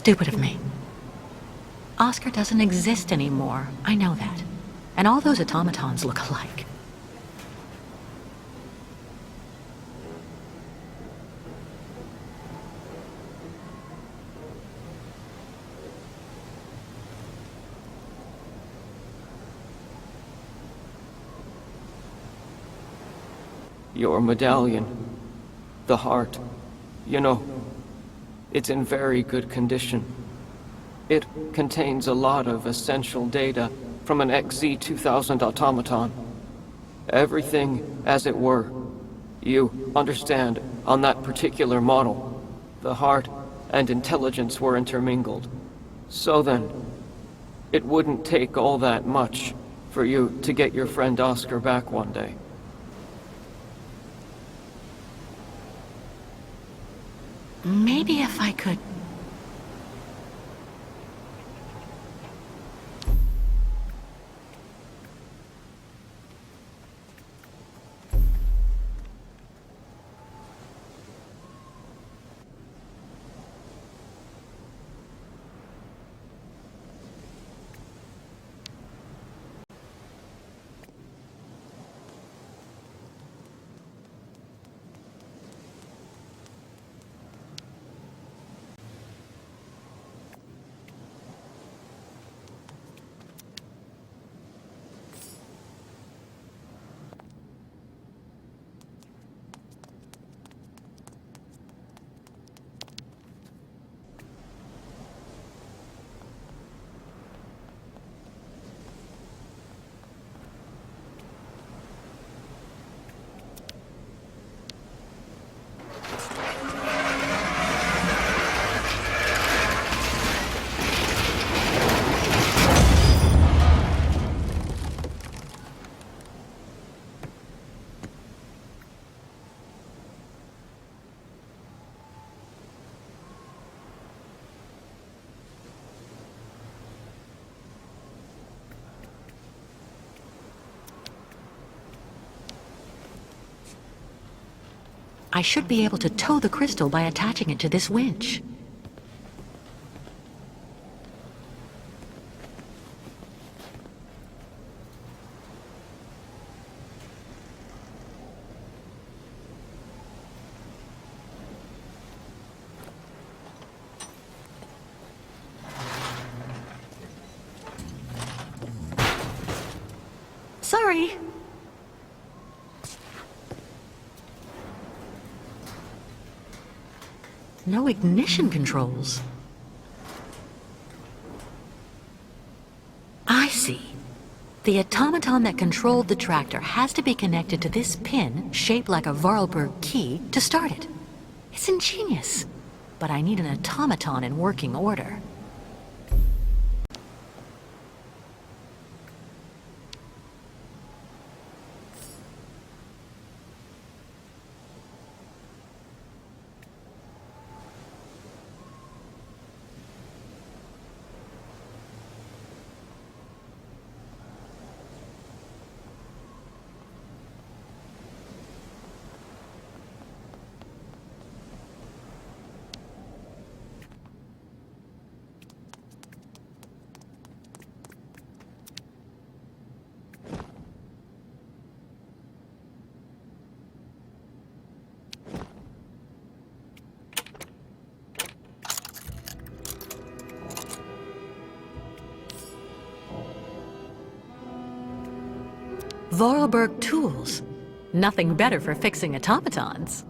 stupid of me. Oscar doesn't exist anymore, I know that. And all those automatons look alike. Your medallion. The heart. You know, it's in very good condition. It contains a lot of essential data from an XZ-2000 automaton. Everything as it were. You understand, on that particular model, the heart and intelligence were intermingled. So then, it wouldn't take all that much for you to get your friend Oscar back one day. Maybe if I could... I should be able to tow the crystal by attaching it to this winch. Sorry. No ignition controls. I see. The automaton that controlled the tractor has to be connected to this pin, shaped like a Vorarlberg key, to start it. It's ingenious. But I need an automaton in working order. Vorarlberg tools. Nothing better for fixing automatons.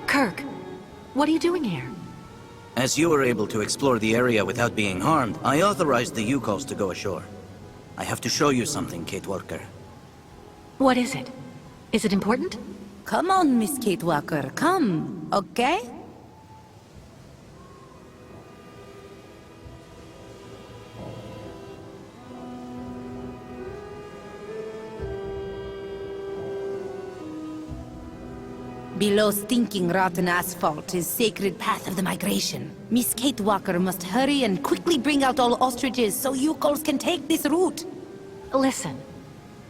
Kirk, what are you doing here? As you were able to explore the area without being harmed, I authorized the U-Calls to go ashore. I have to show you something, Kate Walker. What is it? Is it important? Come on, Miss Kate Walker, come, okay? Below stinking rotten asphalt is sacred path of the migration. Miss Kate Walker must hurry and quickly bring out all ostriches so Yukos can take this route. Listen,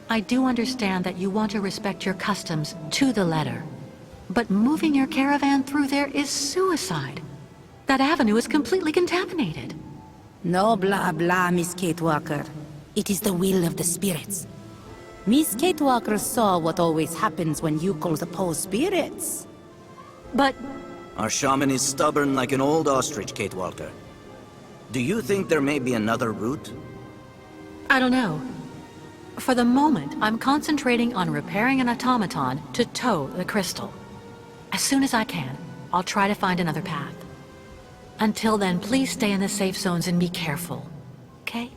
I do understand that you want to respect your customs to the letter. But moving your caravan through there is suicide. That avenue is completely contaminated. No blah blah, Miss Kate Walker. It is the will of the spirits. Miss Kate Walker saw what always happens when Yukos oppose spirits. But Our shaman is stubborn like an old ostrich, Kate Walker. Do you think there may be another route? I don't know. For the moment, I'm concentrating on repairing an automaton to tow the crystal. As soon as I can, I'll try to find another path. Until then, please stay in the safe zones and be careful. Okay?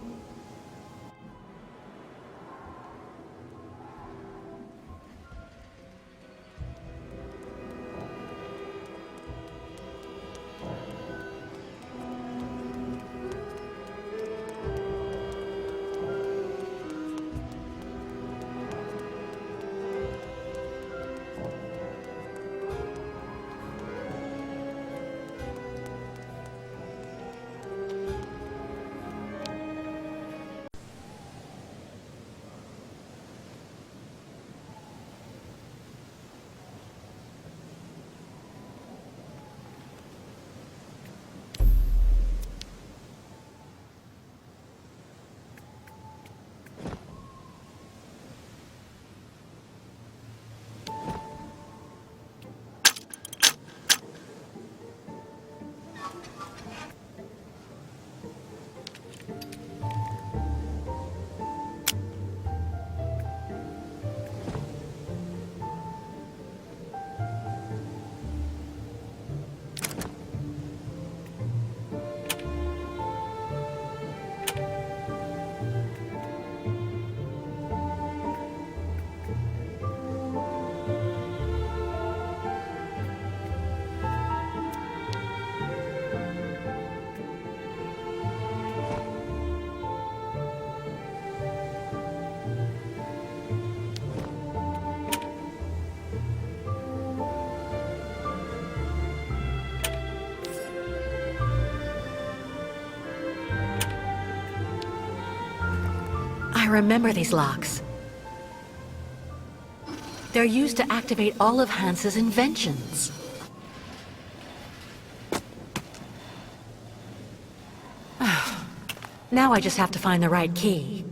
I remember these locks. They're used to activate all of Hans's inventions. Now I just have to find the right key.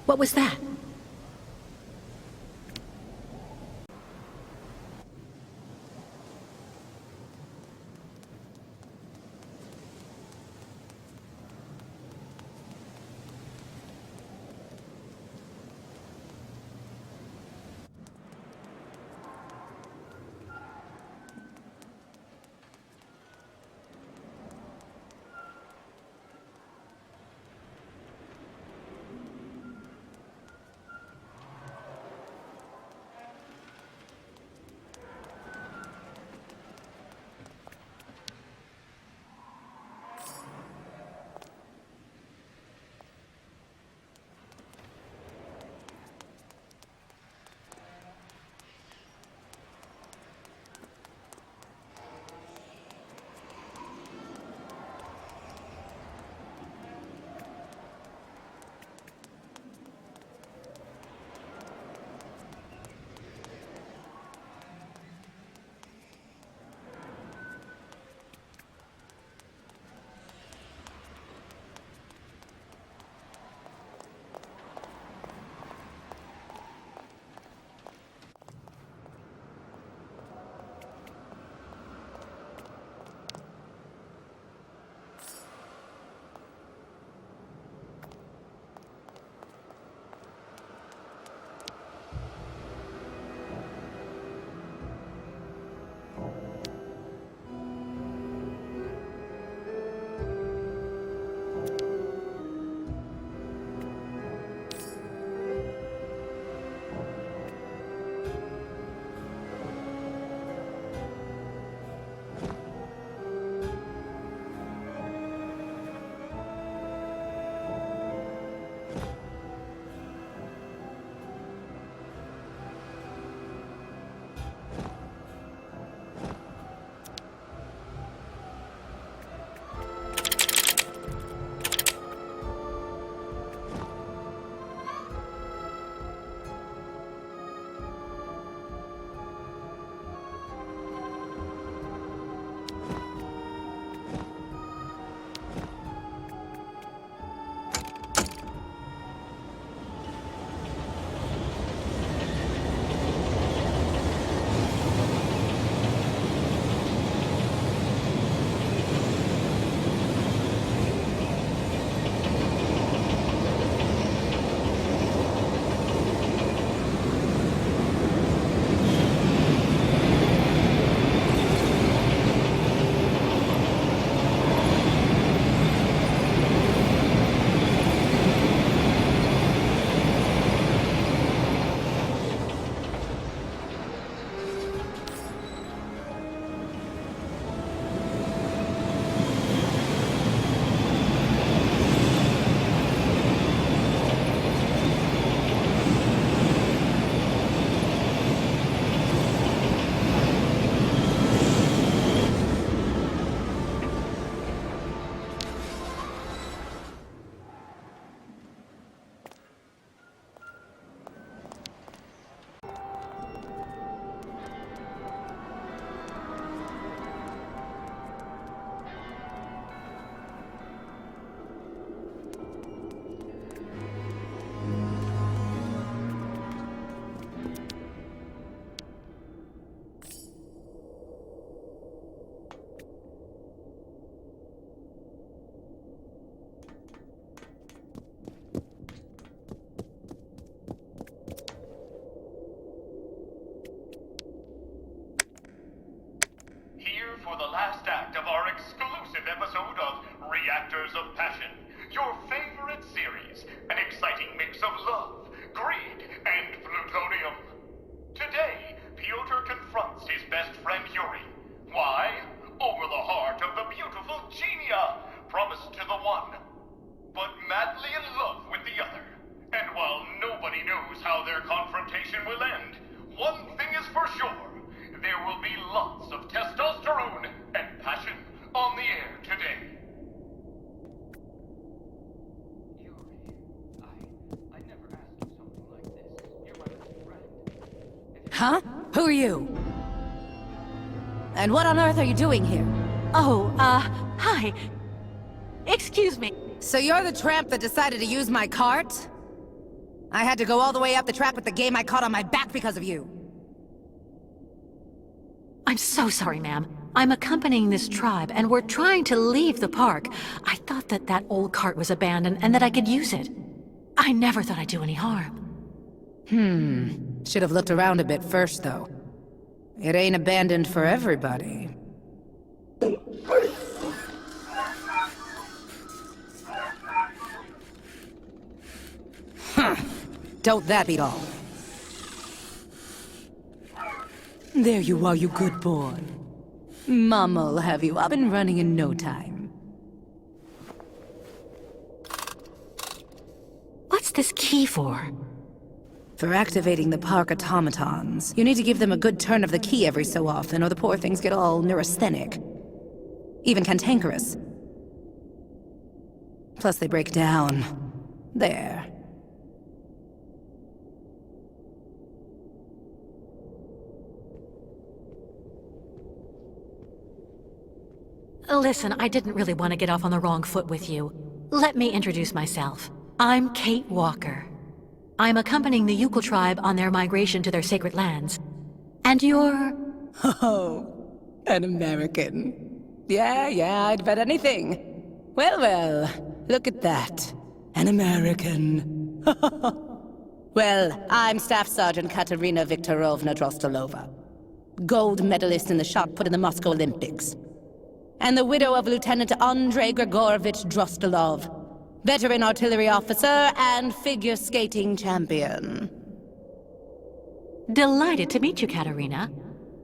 What was that? Actors of Passion, your favorite series, an exciting mix of love, greed, and plutonium. Today, Piotr confronts his best friend Yuri. Why? Over the heart of the beautiful Genia, promised to the one, but madly in love with the other. And while nobody knows how their confrontation will end, one thing is for sure. There will be lots of testosterone and passion on the air today. Yuri, I never asked you something like this. You're my best friend. Huh? Who are you? And what on earth are you doing here? Oh, hi. Excuse me. So you're the tramp that decided to use my cart? I had to go all the way up the track with the game I caught on my back because of you. I'm so sorry, ma'am. I'm accompanying this tribe, and we're trying to leave the park. I thought that old cart was abandoned and that I could use it. I never thought I'd do any harm. Should have looked around a bit first, though. It ain't abandoned for everybody. Don't that beat all? There you are, you good boy. Mama'll have you up and running in no time. What's this key for? For activating the park automatons, you need to give them a good turn of the key every so often, or the poor things get all neurasthenic. Even cantankerous. Plus they break down. There. Listen, I didn't really want to get off on the wrong foot with you. Let me introduce myself. I'm Kate Walker. I'm accompanying the Yukon tribe on their migration to their sacred lands. And you're... Oh, an American. Yeah, I'd bet anything. Well, look at that. An American. Well, I'm Staff Sergeant Katerina Viktorovna Drostelova. Gold medalist in the shot put in the Moscow Olympics. And the widow of Lieutenant Andrei Grigorovich Drostelov, veteran artillery officer and figure skating champion. Delighted to meet you, Katerina.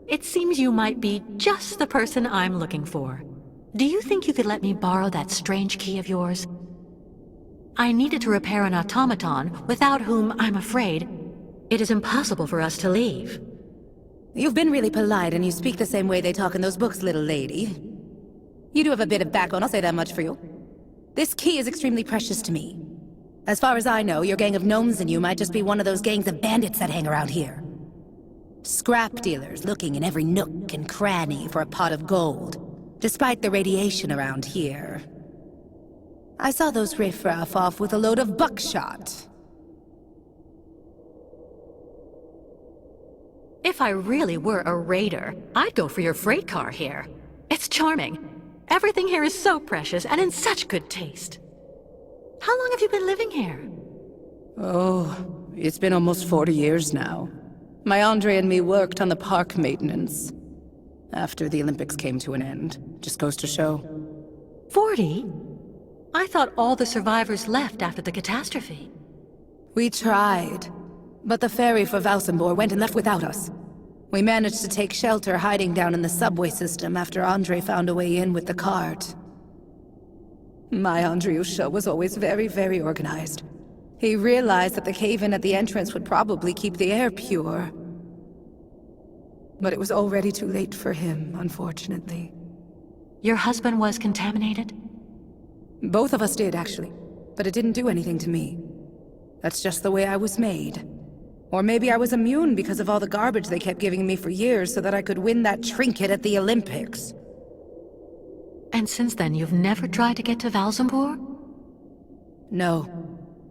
It seems you might be just the person I'm looking for. Do you think you could let me borrow that strange key of yours? I needed to repair an automaton, without whom, I'm afraid, it is impossible for us to leave. You've been really polite, and you speak the same way they talk in those books, little lady. You do have a bit of backbone, I'll say that much for you. This key is extremely precious to me. As far as I know, your gang of gnomes and you might just be one of those gangs of bandits that hang around here. Scrap dealers looking in every nook and cranny for a pot of gold, despite the radiation around here. I saw those riffraff off with a load of buckshot. If I really were a raider, I'd go for your freight car here. It's charming. Everything here is so precious and in such good taste. How long have you been living here? Oh, it's been almost 40 years now. My Andre and me worked on the park maintenance. After the Olympics came to an end. Just goes to show. 40? I thought all the survivors left after the catastrophe. We tried, but the ferry for Valsambor went and left without us. We managed to take shelter hiding down in the subway system after Andre found a way in with the cart. My Andriusha was always very, very organized. He realized that the cave-in at the entrance would probably keep the air pure. But it was already too late for him, unfortunately. Your husband was contaminated? Both of us did, actually. But it didn't do anything to me. That's just the way I was made. Or maybe I was immune because of all the garbage they kept giving me for years so that I could win that trinket at the Olympics. And since then, you've never tried to get to Valsambor? No.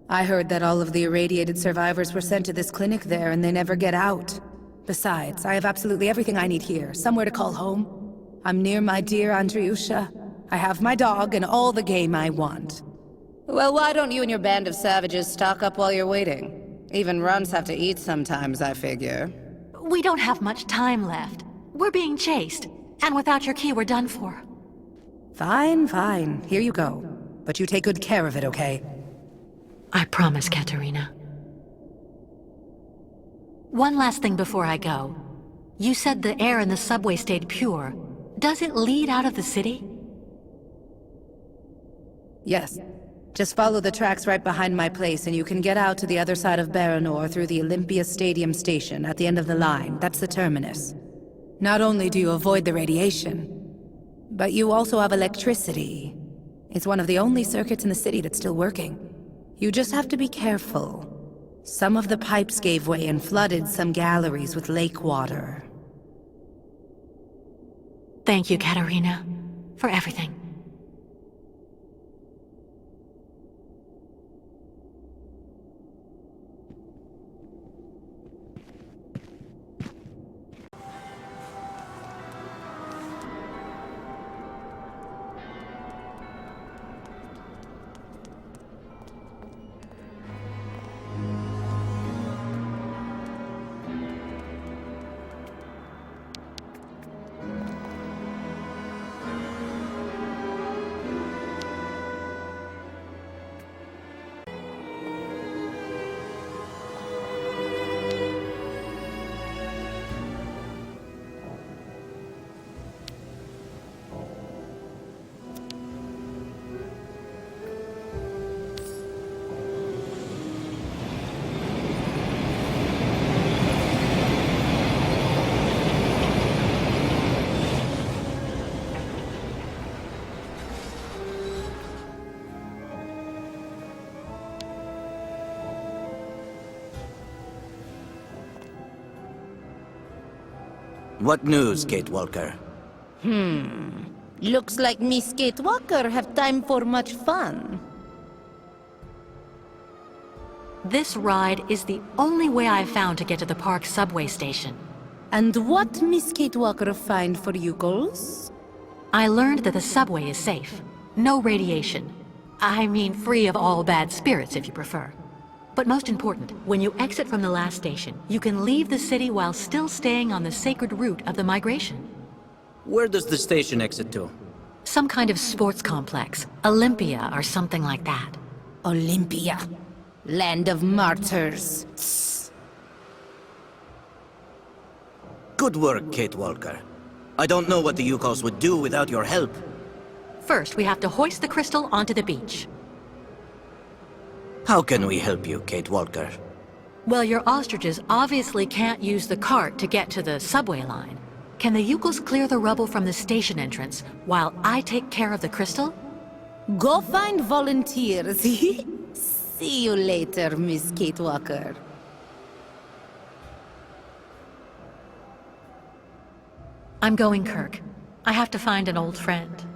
I heard that all of the irradiated survivors were sent to this clinic there and they never get out. Besides, I have absolutely everything I need here. Somewhere to call home. I'm near my dear Andriusha. I have my dog and all the game I want. Well, why don't you and your band of savages stock up while you're waiting? Even runs have to eat sometimes, I figure. We don't have much time left. We're being chased. And without your key, we're done for. Fine. Here you go. But you take good care of it, okay? I promise, Katerina. One last thing before I go. You said the air in the subway stayed pure. Does it lead out of the city? Yes. Just follow the tracks right behind my place and you can get out to the other side of Baranor through the Olympia Stadium station at the end of the line. That's the terminus. Not only do you avoid the radiation, but you also have electricity. It's one of the only circuits in the city that's still working. You just have to be careful. Some of the pipes gave way and flooded some galleries with lake water. Thank you, Katerina, for everything. What news, Kate Walker? Looks like Miss Kate Walker have time for much fun. This ride is the only way I've found to get to the park subway station. And what Miss Kate Walker find for you girls? I learned that the subway is safe. No radiation. I mean, free of all bad spirits, if you prefer. But most important, when you exit from the last station, you can leave the city while still staying on the sacred route of the migration. Where does the station exit to? Some kind of sports complex. Olympia or something like that. Olympia. Land of martyrs. Tss. Good work, Kate Walker. I don't know what the Yukos would do without your help. First, we have to hoist the crystal onto the beach. How can we help you, Kate Walker? Well, your ostriches obviously can't use the cart to get to the subway line. Can the Yukos clear the rubble from the station entrance while I take care of the crystal? Go find volunteers. See you later, Miss Kate Walker. I'm going, Kirk. I have to find an old friend.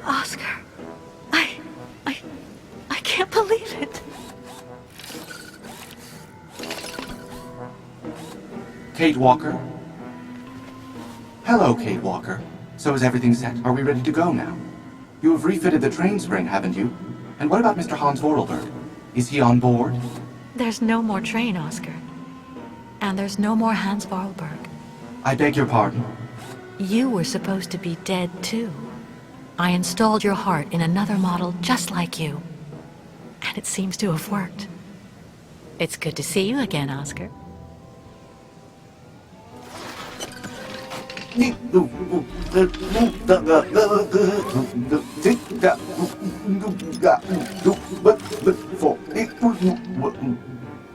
Oscar, I can't believe it. Kate Walker? Hello, Kate Walker. So is everything set? Are we ready to go now? You have refitted the train spring, haven't you? And what about Mr. Hans Vorarlberg? Is he on board? There's no more train, Oscar. And there's no more Hans Vorarlberg. I beg your pardon? You were supposed to be dead, too. I installed your heart in another model just like you. and it seems to have worked. It's good to see you again, Oscar.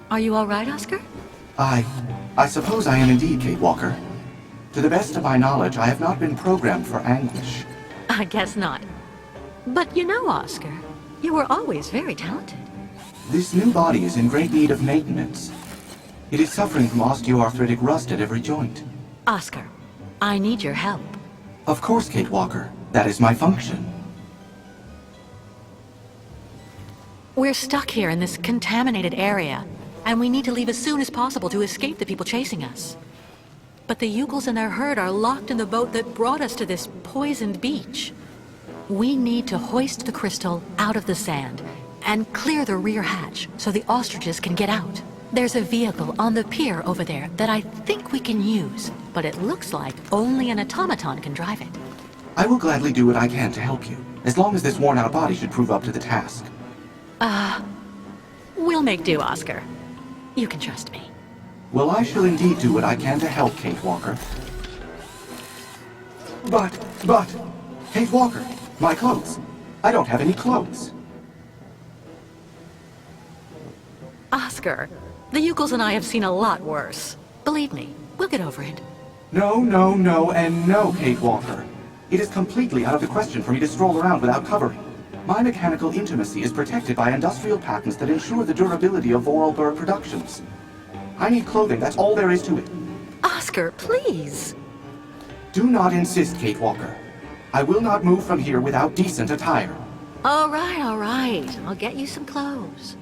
Are you all right, Oscar? I suppose I am indeed, Kate Walker. To the best of my knowledge, I have not been programmed for anguish. I guess not. But you know, Oscar, you were always very talented. This new body is in great need of maintenance. It is suffering from osteoarthritic rust at every joint. Oscar, I need your help. Of course, Kate Walker. That is my function. We're stuck here in this contaminated area, and we need to leave as soon as possible to escape the people chasing us. But the Yukels and their herd are locked in the boat that brought us to this poisoned beach. We need to hoist the crystal out of the sand and clear the rear hatch so the ostriches can get out. There's a vehicle on the pier over there that I think we can use, but it looks like only an automaton can drive it. I will gladly do what I can to help you, as long as this worn-out body should prove up to the task. We'll make do, Oscar. You can trust me. Well, I shall indeed do what I can to help, Kate Walker. But, Kate Walker, my clothes. I don't have any clothes. Oscar, the Yukels and I have seen a lot worse. Believe me, we'll get over it. No, and no, Kate Walker. It is completely out of the question for me to stroll around without covering. My mechanical intimacy is protected by industrial patents that ensure the durability of Vorarlberg productions. I need clothing, that's all there is to it. Oscar, please. Do not insist, Kate Walker. I will not move from here without decent attire. All right. I'll get you some clothes.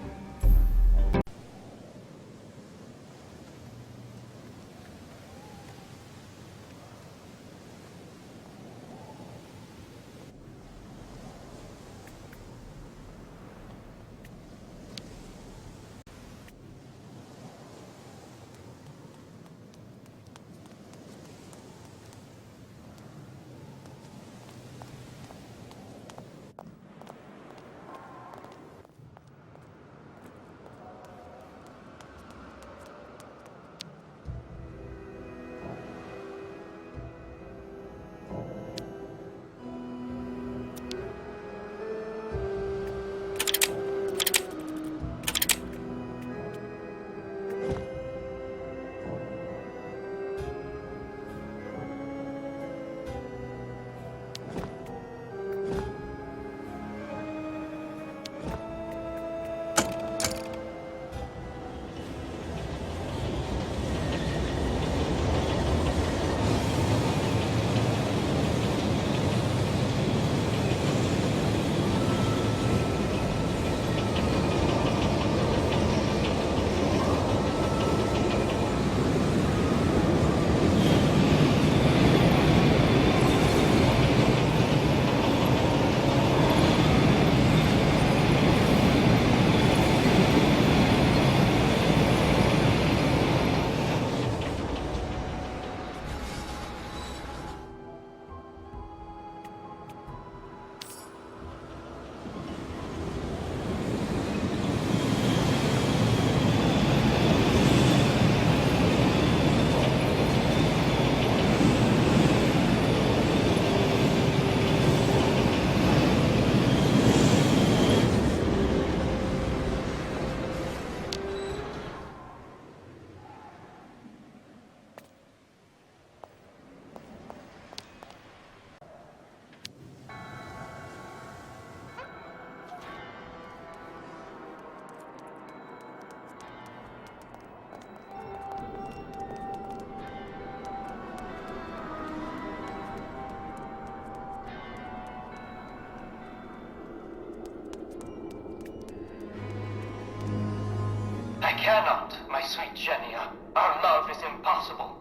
I cannot, my sweet Genia. Our love is impossible.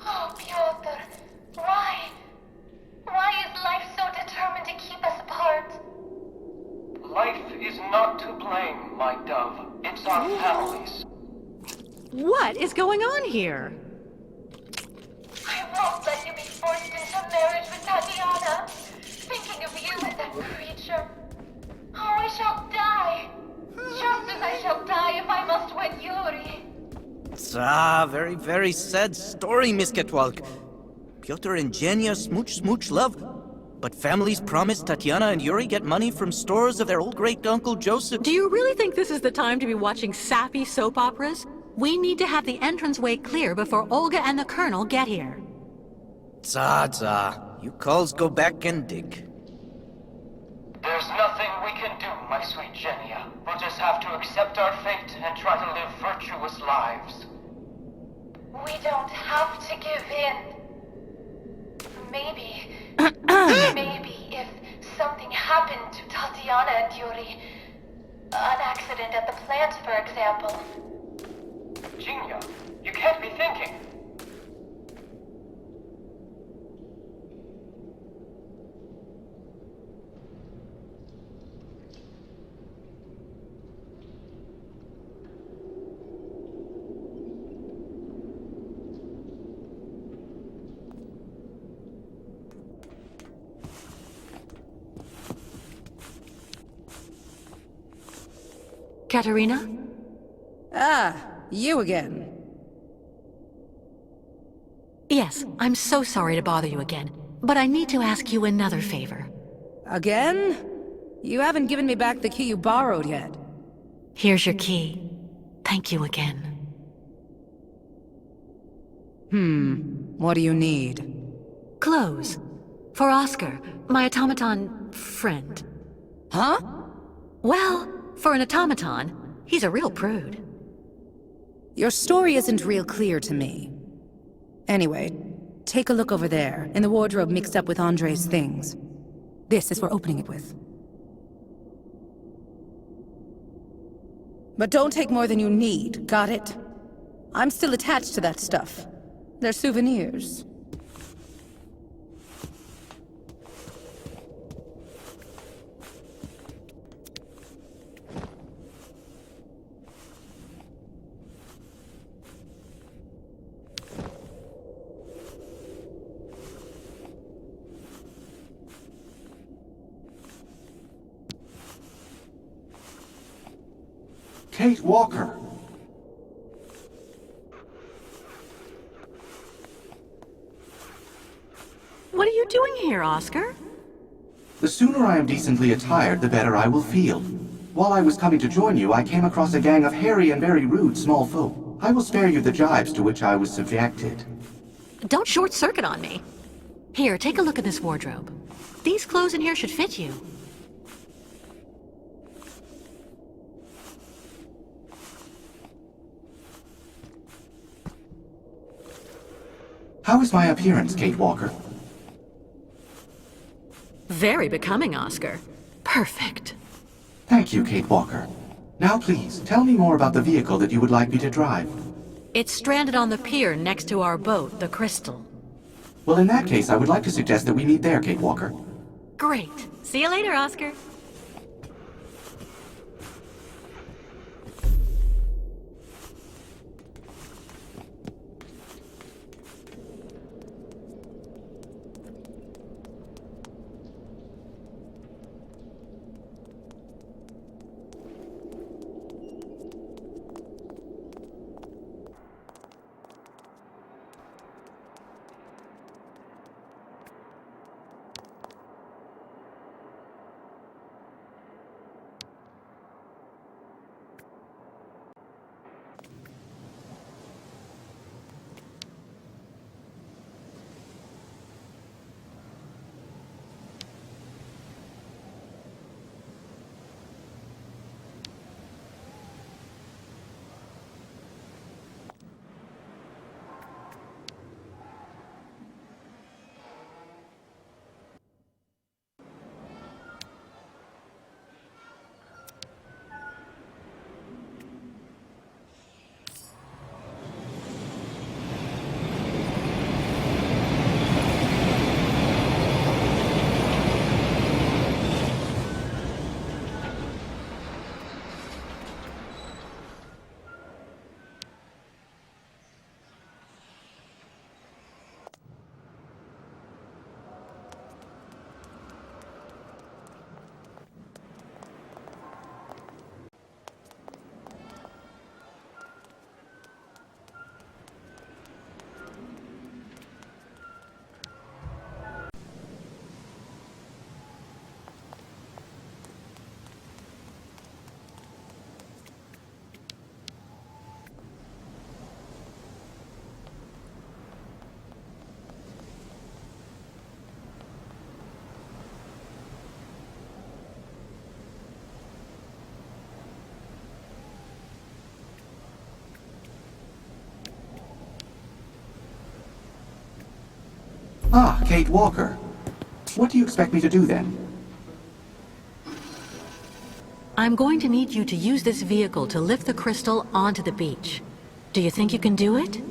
Oh, Piotr, why? Why is life so determined to keep us apart? Life is not to blame, my dove. It's our families. What is going on here? I won't let you be forced into marriage with Tatiana. Thinking of you as that creature. Oh, I shall die. Just as I shall die if I must wed Yuri. Very, very sad story, Miss Ketwalk. Pyotr and Jenya smooch love, but families promise Tatiana and Yuri get money from stores of their old great-uncle Joseph. Do you really think this is the time to be watching sappy soap operas? We need to have the entranceway clear before Olga and the Colonel get here. You calls go back and dig. There's nothing we can do, my sweet Genia. We'll just have to accept our fate and try to live virtuous lives. We don't have to give in. Maybe if something happened to Tatiana and Yuri, an accident at the plant, for example. Genia, you can't be thinking. Katerina? Ah, you again. Yes, I'm so sorry to bother you again, but I need to ask you another favor. Again? You haven't given me back the key you borrowed yet. Here's your key. Thank you again. What do you need? Clothes. For Oscar, my automaton friend. Huh? Well, for an automaton, he's a real prude. Your story isn't real clear to me. Anyway, take a look over there, in the wardrobe mixed up with Andre's things. This is for opening it with. But don't take more than you need, got it? I'm still attached to that stuff. They're souvenirs. Kate Walker! What are you doing here, Oscar? The sooner I am decently attired, the better I will feel. While I was coming to join you, I came across a gang of hairy and very rude small folk. I will spare you the jibes to which I was subjected. Don't short-circuit on me. Here, take a look at this wardrobe. These clothes in here should fit you. How is my appearance, Kate Walker? Very becoming, Oscar. Perfect. Thank you, Kate Walker. Now please, tell me more about the vehicle that you would like me to drive. It's stranded on the pier next to our boat, the Crystal. Well, in that case, I would like to suggest that we meet there, Kate Walker. Great. See you later, Oscar. Ah, Kate Walker. What do you expect me to do then? I'm going to need you to use this vehicle to lift the crystal onto the beach. Do you think you can do it?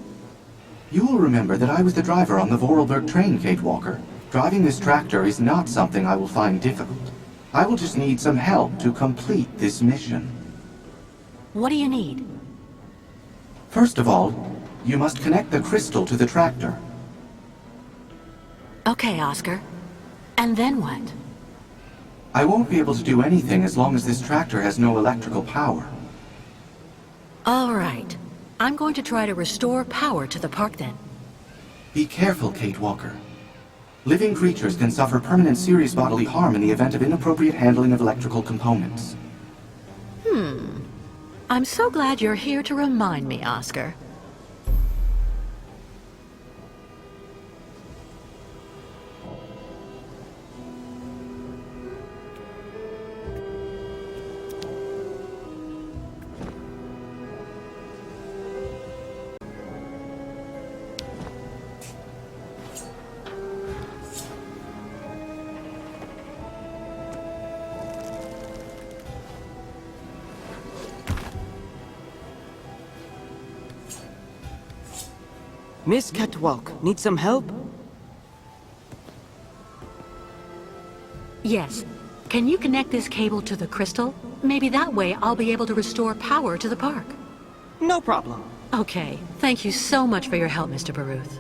You will remember that I was the driver on the Vorarlberg train, Kate Walker. Driving this tractor is not something I will find difficult. I will just need some help to complete this mission. What do you need? First of all, you must connect the crystal to the tractor. Okay, Oscar. And then what? I won't be able to do anything as long as this tractor has no electrical power. All right. I'm going to try to restore power to the park then. Be careful, Kate Walker. Living creatures can suffer permanent serious bodily harm in the event of inappropriate handling of electrical components. I'm so glad you're here to remind me, Oscar. Miss Catwalk, need some help? Yes. Can you connect this cable to the crystal? Maybe that way I'll be able to restore power to the park. No problem. Okay. Thank you so much for your help, Mr. Baruth.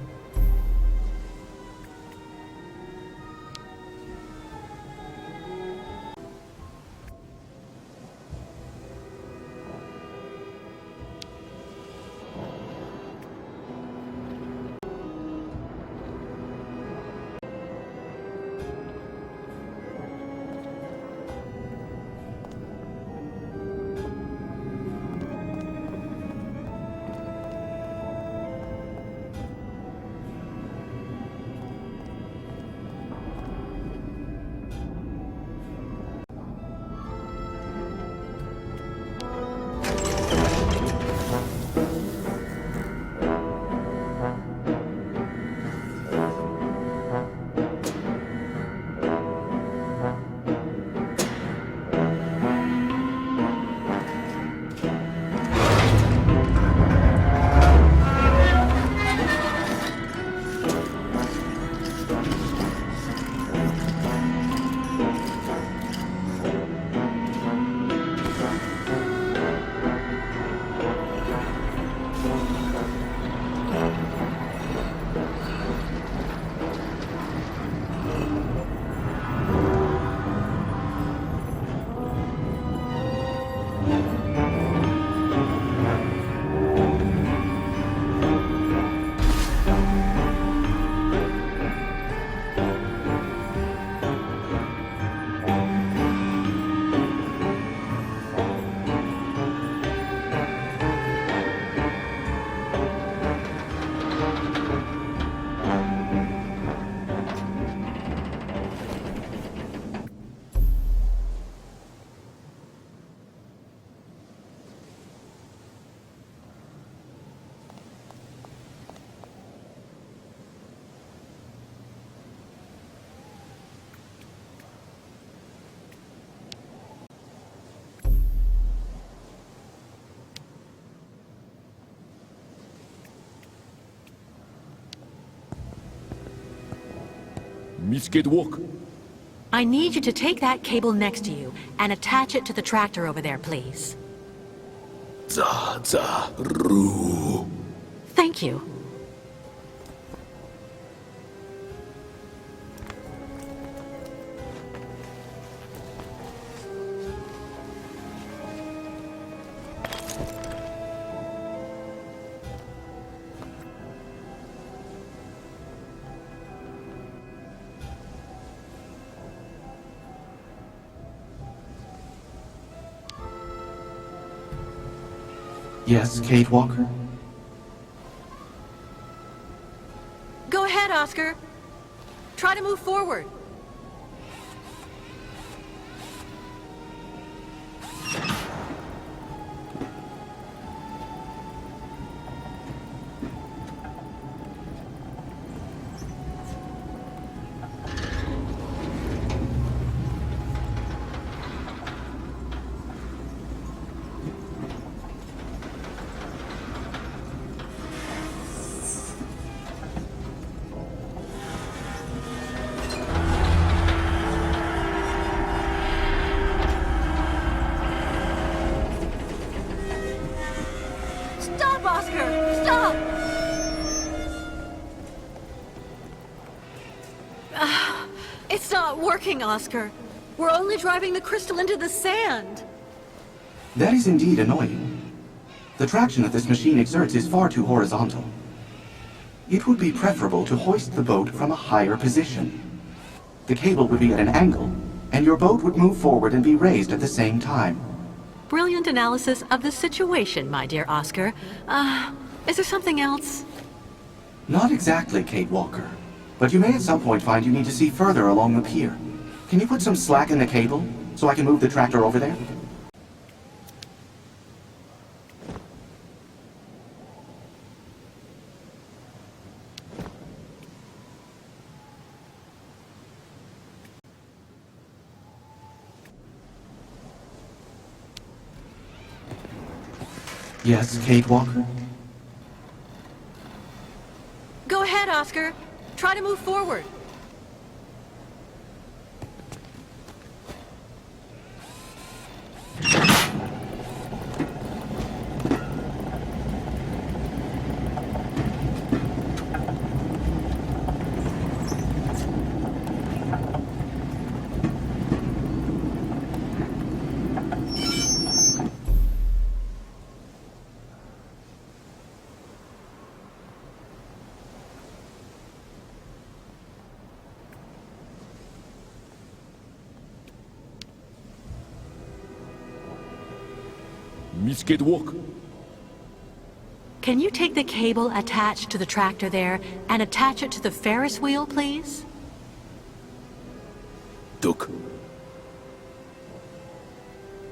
Miss Catwalk. I need you to take that cable next to you and attach it to the tractor over there, please. Ru. Thank you. Yes, Kate Walker? Go ahead, Oscar. Try to move forward. Stop, Oscar! Stop! It's not working, Oscar. We're only driving the crystal into the sand. That is indeed annoying. The traction that this machine exerts is far too horizontal. It would be preferable to hoist the boat from a higher position. The cable would be at an angle, and your boat would move forward and be raised at the same time. Brilliant analysis of the situation, my dear Oscar. Is there something else? Not exactly, Kate Walker. But you may at some point find you need to see further along the pier. Can you put some slack in the cable, so I can move the tractor over there? Yes, Kate Walker? Go ahead, Oscar. Try to move forward. Miss Kate Walker. Can you take the cable attached to the tractor there and attach it to the Ferris wheel, please? Duke.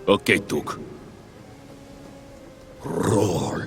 Okay, Duke. Roll.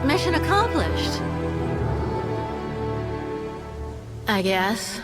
Mission accomplished. I guess.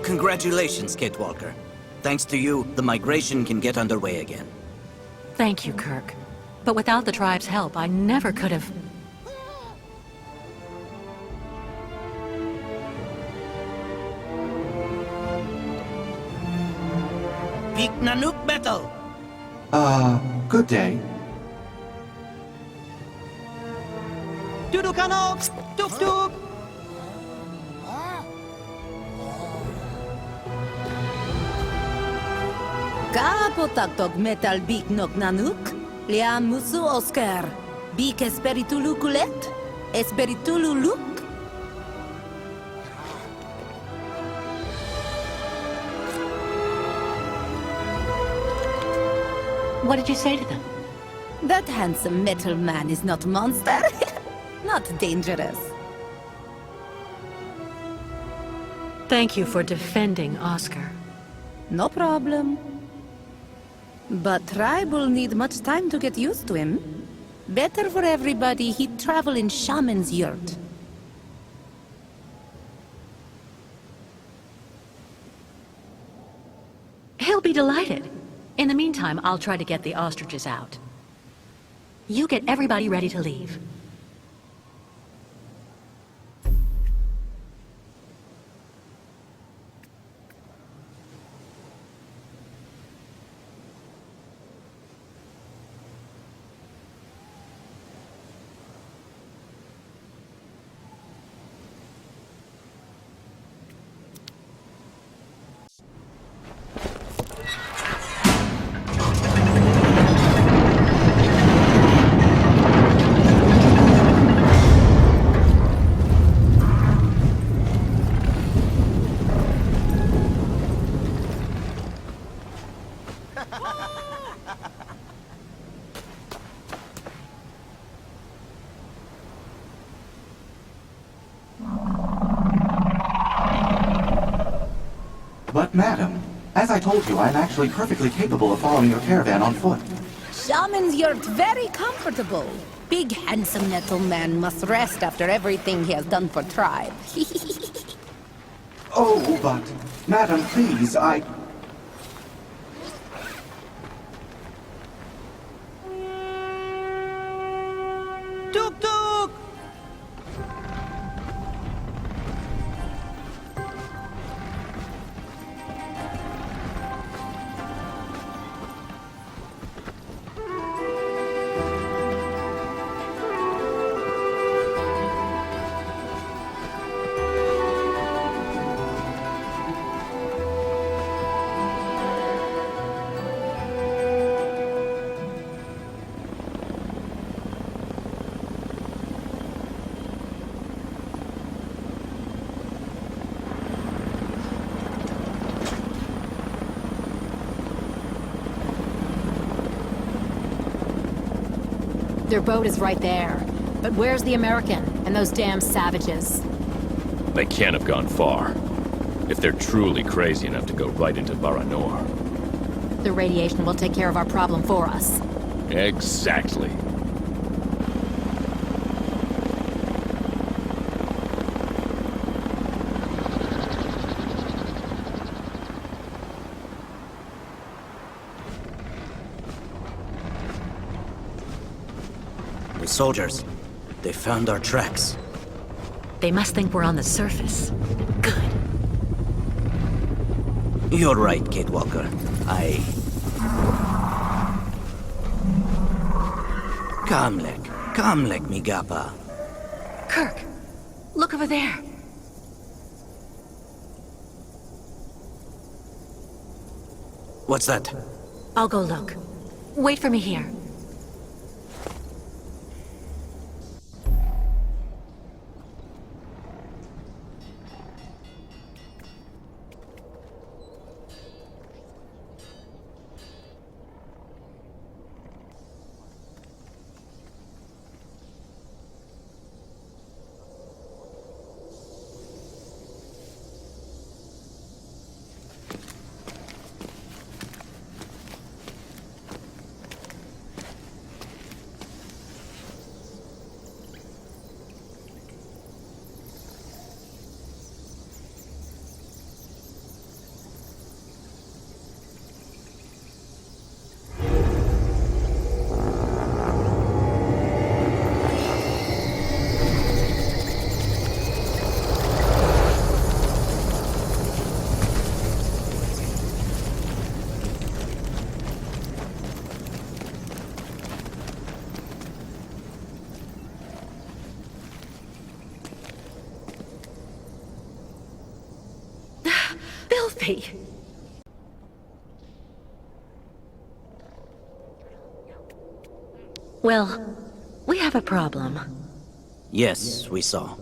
Congratulations, Kate Walker. Thanks to you, the migration can get underway again. Thank you, Kirk. But without the tribe's help, I never could have... Peak Nanook Battle! Good day. Dudukanok! Tuk tuk! Kapotaktok metal bik nok nanuk, liam musu Oscar. Bik esperitulu kulet, esperitulu luk. What did you say to them? That handsome metal man is not monster, not dangerous. Thank you for defending Oscar. No problem. But tribe will need much time to get used to him. Better for everybody he'd travel in Shaman's yurt. He'll be delighted. In the meantime, I'll try to get the ostriches out. You get everybody ready to leave. But, madam, as I told you, I'm actually perfectly capable of following your caravan on foot. Shaman's yurt very comfortable. Big handsome metal man must rest after everything he has done for tribe. Oh, but, madam, please, Tuk tuk! Their boat is right there. But where's the American and those damn savages? They can't have gone far. If they're truly crazy enough to go right into Baranor. The radiation will take care of our problem for us. Exactly. The soldiers. They found our tracks. They must think we're on the surface. Good. You're right, Kate Walker. Kamlek, migapa. Kirk, look over there. What's that? I'll go look. Wait for me here. filthy. Well, we have a problem. Yes, we saw.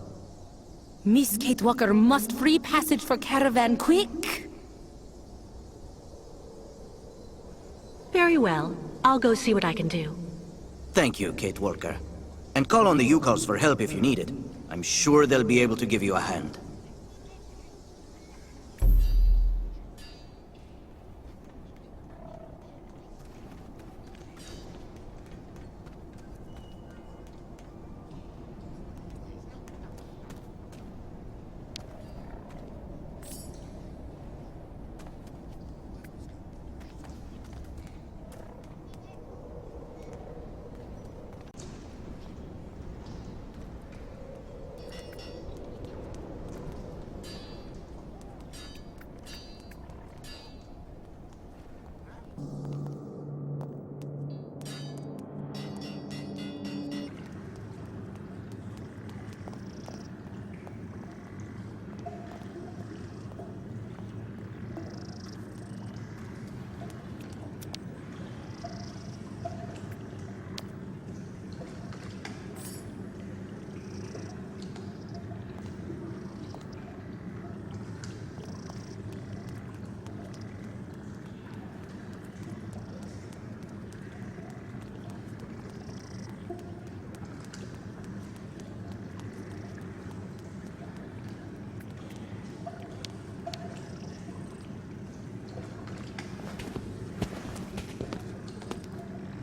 Miss Kate Walker must free passage for caravan quick. Very well. I'll go see what I can do. Thank you, Kate Walker. And call on the Yukos for help if you need it. I'm sure they'll be able to give you a hand.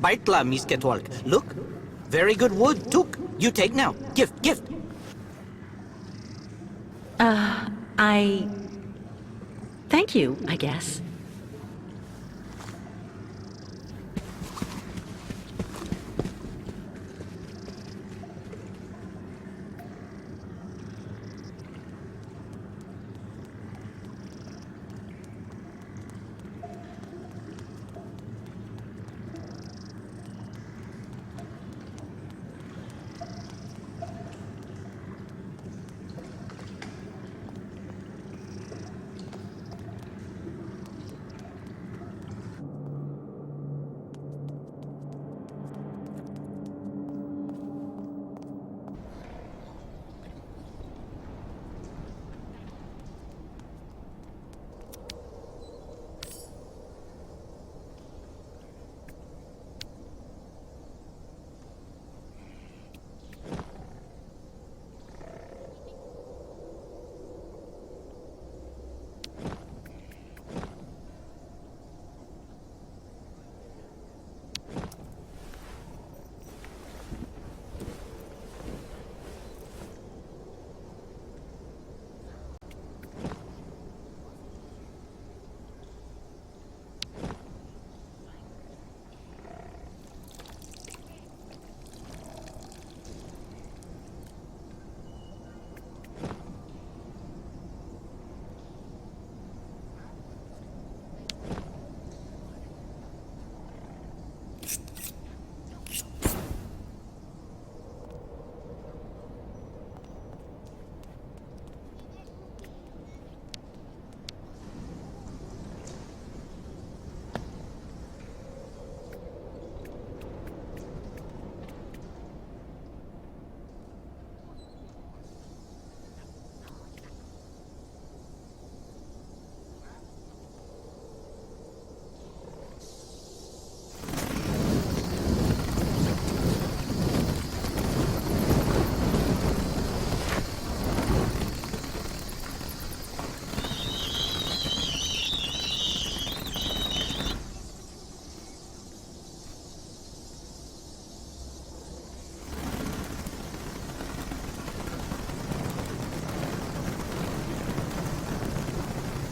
Baitla, Miss Ketwalk. Look. Very good wood. Took. You take now. Gift. Thank you, I guess.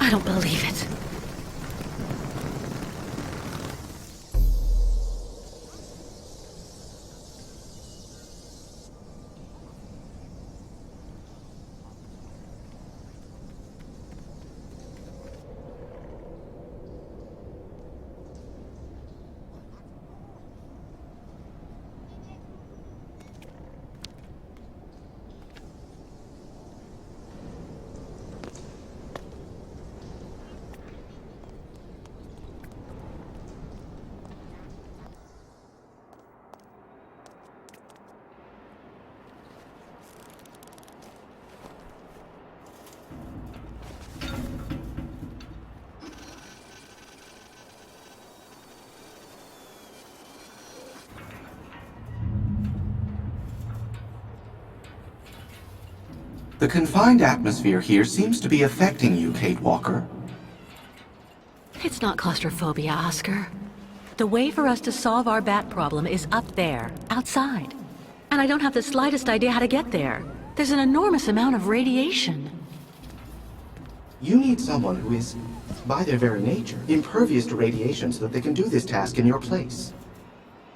I don't believe it. The confined atmosphere here seems to be affecting you, Kate Walker. It's not claustrophobia, Oscar. The way for us to solve our bat problem is up there, outside. And I don't have the slightest idea how to get there. There's an enormous amount of radiation. You need someone who is, by their very nature, impervious to radiation so that they can do this task in your place.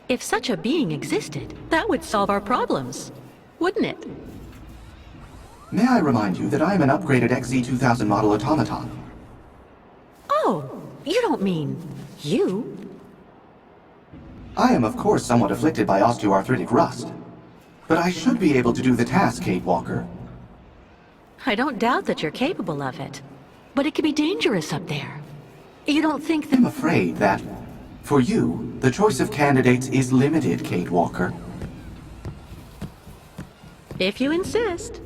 If such a being existed, that would solve our problems, wouldn't it? May I remind you that I am an upgraded XZ2000 model automaton? Oh, you don't mean you? I am, of course, somewhat afflicted by osteoarthritic rust. But I should be able to do the task, Kate Walker. I don't doubt that you're capable of it. But it can be dangerous up there. You don't think that— I'm afraid that, for you, the choice of candidates is limited, Kate Walker. If you insist.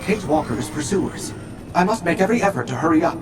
Kate Walker's pursuers. I must make every effort to hurry up.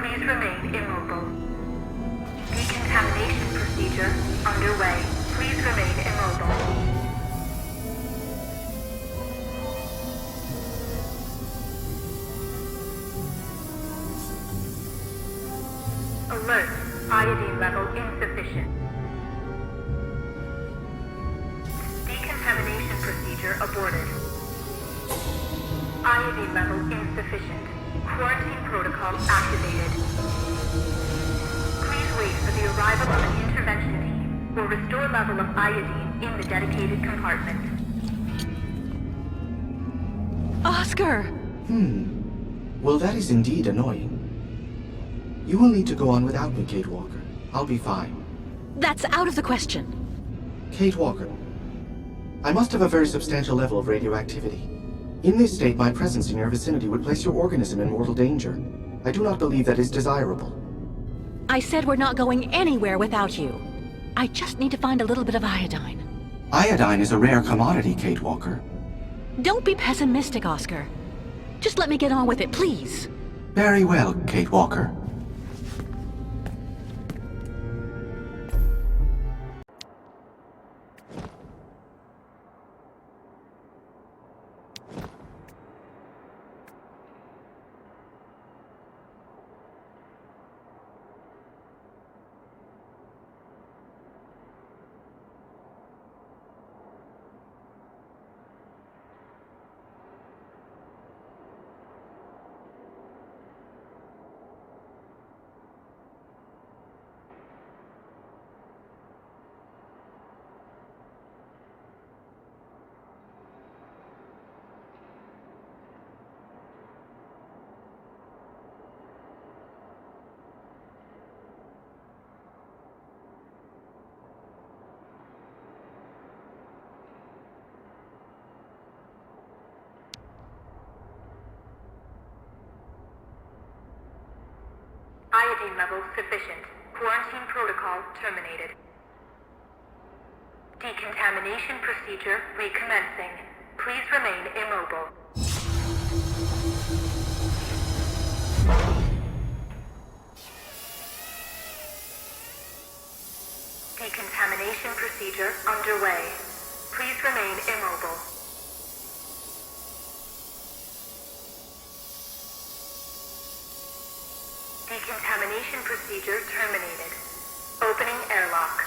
Please remain immobile. Decontamination procedure underway. Please remain immobile. Alert. Iodine level insufficient. Decontamination procedure aborted. Iodine level insufficient. Quarantine protocol activated. Please wait for the arrival of an intervention team or restore level of iodine in the dedicated compartment. Oscar! Well, that is indeed annoying. You will need to go on without me, Kate Walker. I'll be fine. That's out of the question. Kate Walker, I must have a very substantial level of radioactivity. In this state, my presence in your vicinity would place your organism in mortal danger. I do not believe that is desirable. I said we're not going anywhere without you. I just need to find a little bit of iodine. Iodine is a rare commodity, Kate Walker. Don't be pessimistic, Oscar. Just let me get on with it, please. Very well, Kate Walker. Iodine level sufficient. Quarantine protocol terminated. Decontamination procedure recommencing. Please remain immobile. Decontamination procedure underway. Please remain immobile. Decontamination procedure terminated. Opening airlock.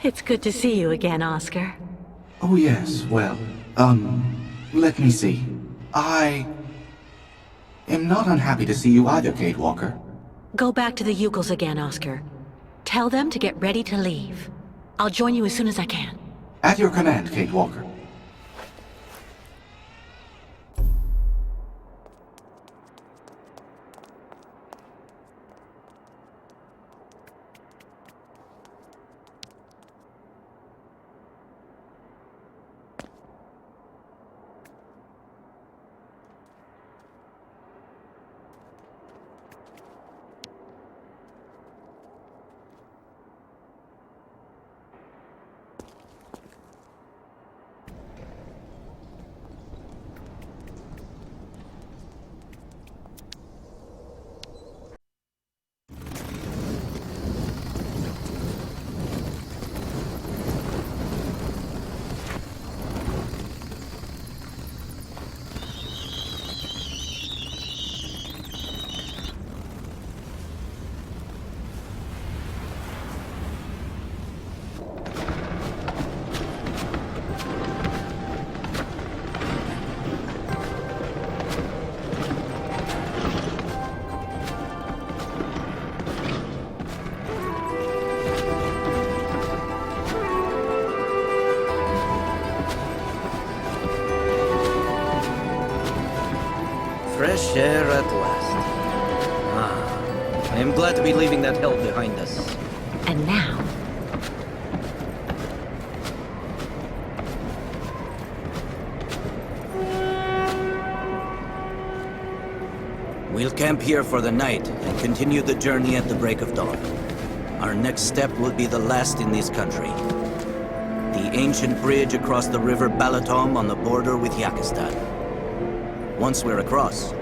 It's good to see you again, Oscar. Oh yes, well, let me see. I am not unhappy to see you either, Kate Walker. Go back to the Yukels again, Oscar. Tell them to get ready to leave. I'll join you as soon as I can. At your command, Kate Walker. Fresh air at last. I am glad to be leaving that hell behind us. And now, We'll camp here for the night and continue the journey at the break of dawn. Our next step will be the last in this country. The ancient bridge across the river Balatom on the border with Yakistan. Once we're across,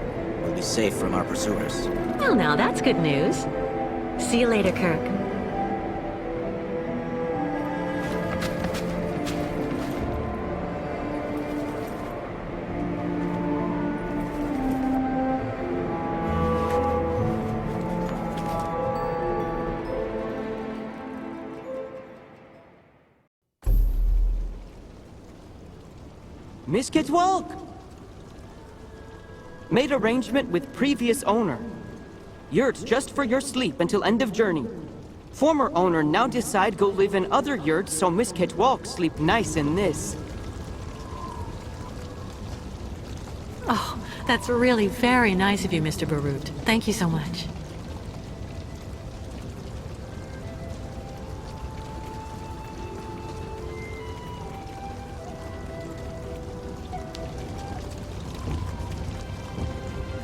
we'll be safe from our pursuers. Well, now that's good news. See you later, Kirk. Miss Kitwalk! Made arrangement with previous owner. Yurts just for your sleep until end of journey. Former owner now decide go live in other yurts so Miss Kitwalk sleep nice in this. Oh, that's really very nice of you, Mr. Barut. Thank you so much.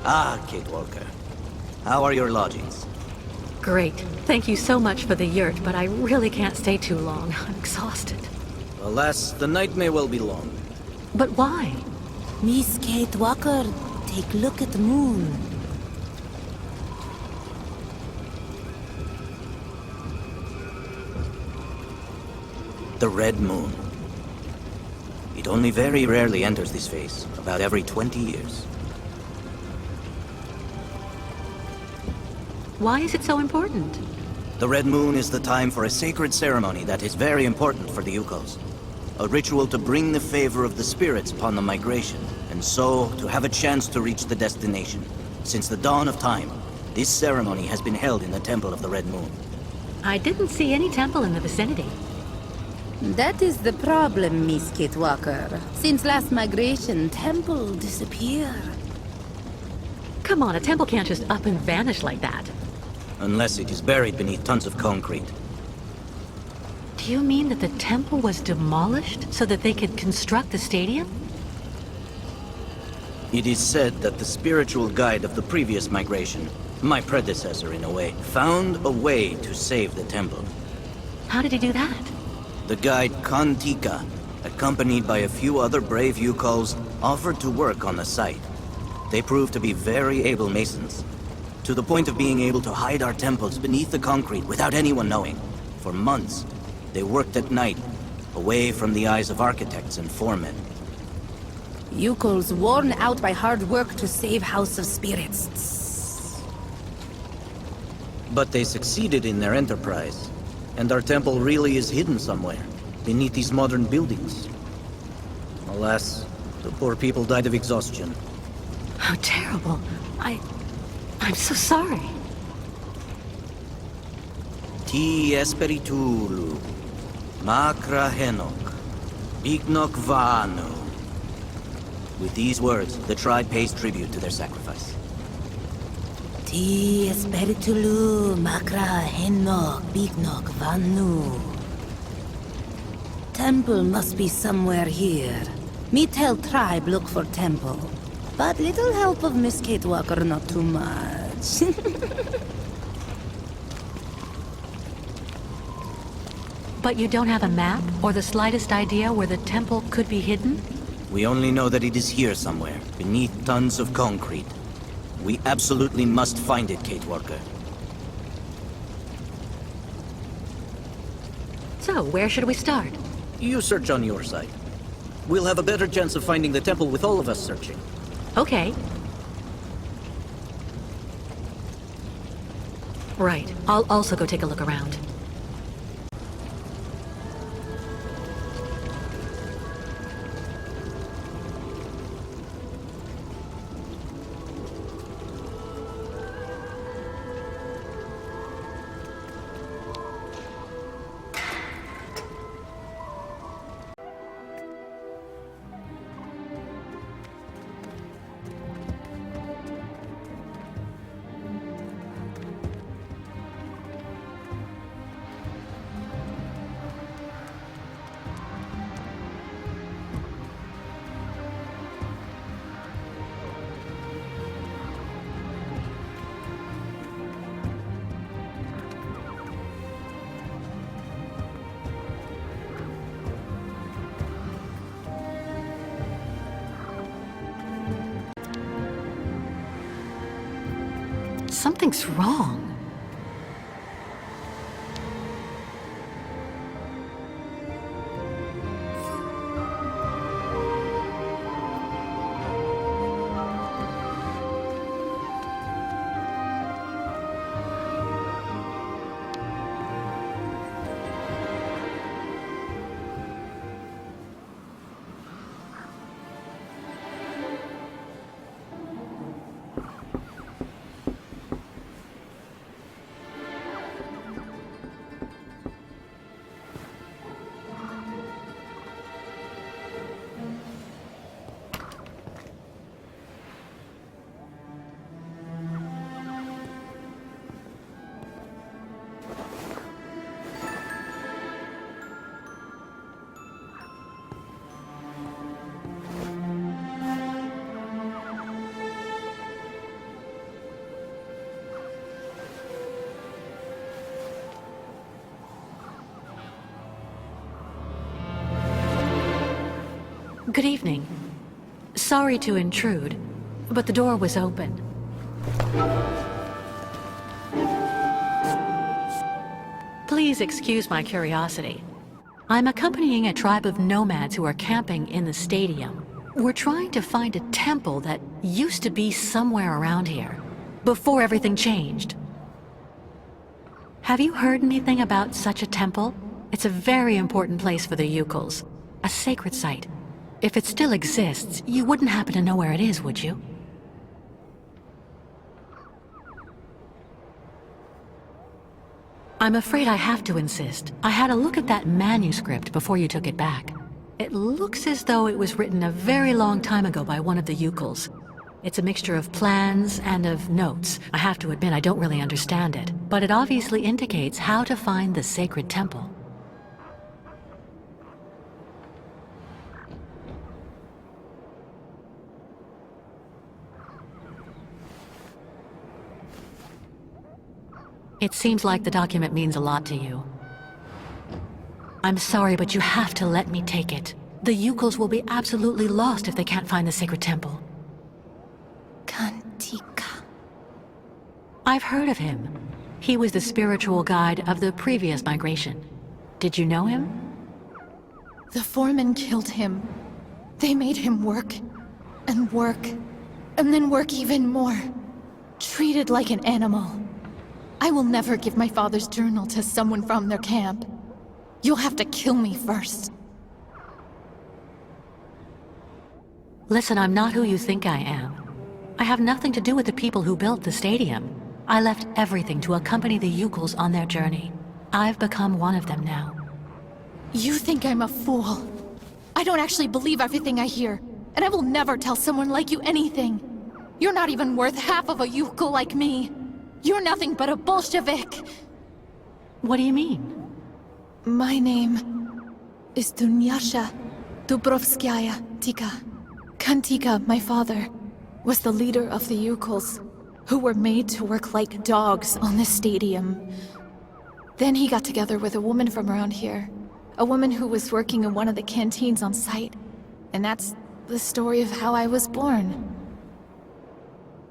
Ah, Kate Walker. How are your lodgings? Great. Thank you so much for the yurt, but I really can't stay too long. I'm exhausted. Alas, the night may well be long. But why? Miss Kate Walker, take a look at the moon. The red moon. It only very rarely enters this phase, about every 20 years. Why is it so important? The red moon is the time for a sacred ceremony that is very important for the Yukos. A ritual to bring the favor of the spirits upon the migration, and so to have a chance to reach the destination. Since the dawn of time, this ceremony has been held in the Temple of the Red Moon. I didn't see any temple in the vicinity. That is the problem, Miss Kate Walker. Since last migration, temple disappeared. Come on, a temple can't just up and vanish like that. Unless it is buried beneath tons of concrete. Do you mean that the temple was demolished so that they could construct the stadium? It is said that the spiritual guide of the previous migration, my predecessor in a way, found a way to save the temple. How did he do that? The guide Kantika, accompanied by a few other brave Yukos, offered to work on the site. They proved to be very able masons, to the point of being able to hide our temples beneath the concrete without anyone knowing. For months, they worked at night, away from the eyes of architects and foremen. Yukos worn out by hard work to save House of Spirits. But they succeeded in their enterprise, and our temple really is hidden somewhere, beneath these modern buildings. Alas, the poor people died of exhaustion. How terrible. I'm so sorry. Ti Esperitulu, Makra Henok, Bignok Vanu. With these words, the tribe pays tribute to their sacrifice. Ti Esperitulu, Makra Henok, Bignok Vanu. Temple must be somewhere here. Me tell tribe look for temple. But little help of Miss Kate Walker, not too much. But you don't have a map or the slightest idea where the temple could be hidden? We only know that it is here somewhere, beneath tons of concrete. We absolutely must find it, Kate Walker. So, where should we start? You search on your side. We'll have a better chance of finding the temple with all of us searching. Okay. Right. I'll also go take a look around. Something's wrong. Good evening. Sorry to intrude, but the door was open. Please excuse my curiosity. I'm accompanying a tribe of nomads who are camping in the stadium. We're trying to find a temple that used to be somewhere around here, before everything changed. Have you heard anything about such a temple? It's a very important place for the Yukals, a sacred site. If it still exists, you wouldn't happen to know where it is, would you? I'm afraid I have to insist. I had a look at that manuscript before you took it back. It looks as though it was written a very long time ago by one of the Yukals. It's a mixture of plans and of notes. I have to admit I don't really understand it, but it obviously indicates how to find the sacred temple. It seems like the document means a lot to you. I'm sorry, but you have to let me take it. The Yukals will be absolutely lost if they can't find the sacred temple. Kantika. I've heard of him. He was the spiritual guide of the previous migration. Did you know him? The foreman killed him. They made him work, and then work even more. Treated like an animal. I will never give my father's journal to someone from their camp. You'll have to kill me first. Listen, I'm not who you think I am. I have nothing to do with the people who built the stadium. I left everything to accompany the Yukals on their journey. I've become one of them now. You think I'm a fool. I don't actually believe everything I hear, and I will never tell someone like you anything. You're not even worth half of a Yukal like me. You're nothing but a Bolshevik! What do you mean? My name is Dunyasha Dubrovskaya Tika. Kantika, my father, was the leader of the Yukals, who were made to work like dogs on this stadium. Then he got together with a woman from around here, a woman who was working in one of the canteens on site. And that's the story of how I was born.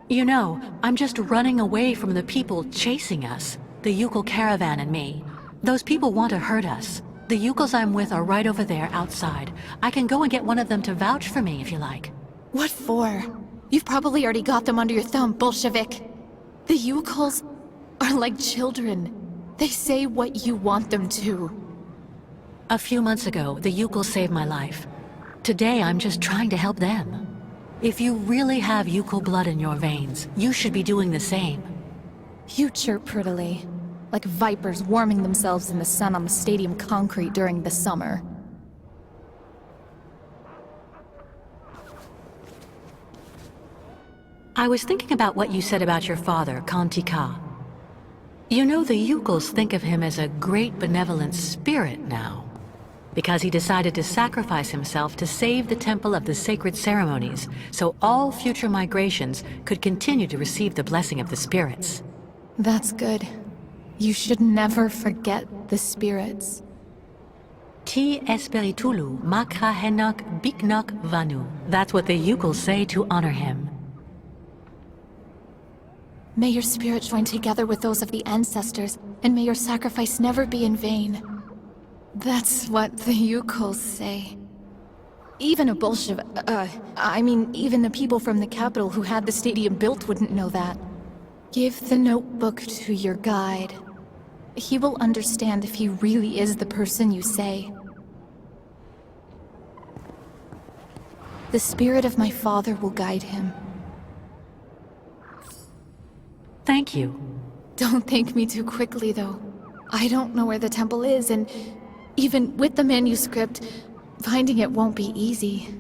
You know, I'm just running away from the people chasing us. The Yukal caravan and me. Those people want to hurt us. The Yukals I'm with are right over there outside. I can go and get one of them to vouch for me if you like. What for? You've probably already got them under your thumb, Bolshevik. The Yukals are like children. They say what you want them to. A few months ago, the Yukals saved my life. Today, I'm just trying to help them. If you really have Yukal blood in your veins, you should be doing the same. You chirp prettily, like vipers warming themselves in the sun on the stadium concrete during the summer. I was thinking about what you said about your father, Kantika. You know, the Yukals think of him as a great benevolent spirit now, because he decided to sacrifice himself to save the Temple of the Sacred Ceremonies, so all future migrations could continue to receive the blessing of the spirits. That's good. You should never forget the spirits. Ti Espiritulu Makra Henok Biknok Vanu. That's what the Yukals say to honor him. May your spirit join together with those of the ancestors, and may your sacrifice never be in vain. That's what the Yukols say. Even a Bolshevik, even the people from the capital who had the stadium built wouldn't know that. Give the notebook to your guide. He will understand if he really is the person you say. The spirit of my father will guide him. Thank you. Don't thank me too quickly, though. I don't know where the temple is, and even with the manuscript, finding it won't be easy.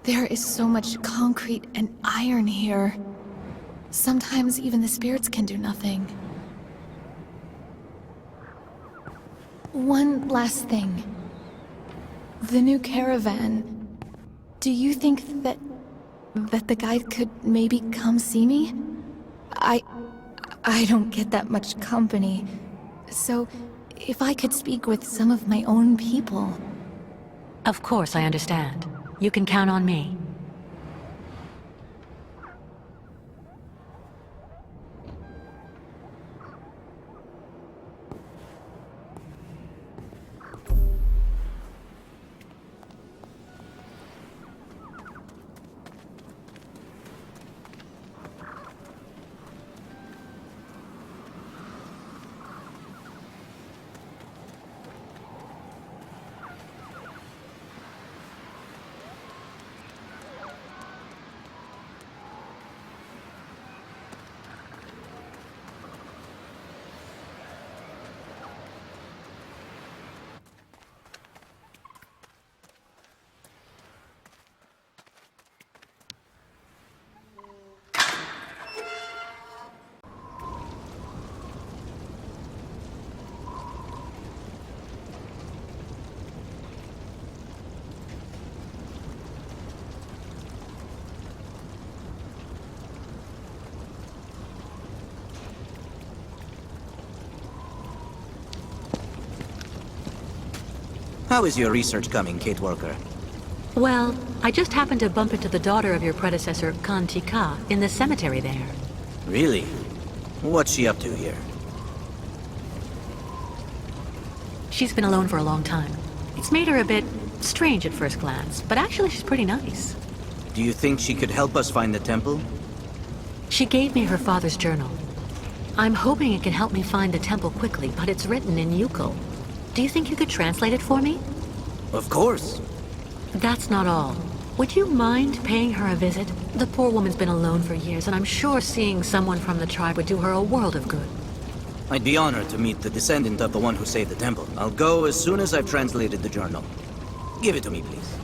There is so much concrete and iron here. Sometimes even the spirits can do nothing. One last thing. The new caravan. Do you think that the guide could maybe come see me? I don't get that much company. So, if I could speak with some of my own people... Of course, I understand. You can count on me. How is your research coming, Kate Walker? Well, I just happened to bump into the daughter of your predecessor, Kantika, in the cemetery there. Really? What's she up to here? She's been alone for a long time. It's made her a bit strange at first glance, but actually she's pretty nice. Do you think she could help us find the temple? She gave me her father's journal. I'm hoping it can help me find the temple quickly, but it's written in Yukon. Do you think you could translate it for me? Of course. That's not all. Would you mind paying her a visit? The poor woman's been alone for years, and I'm sure seeing someone from the tribe would do her a world of good. I'd be honored to meet the descendant of the one who saved the temple. I'll go as soon as I've translated the journal. Give it to me, please.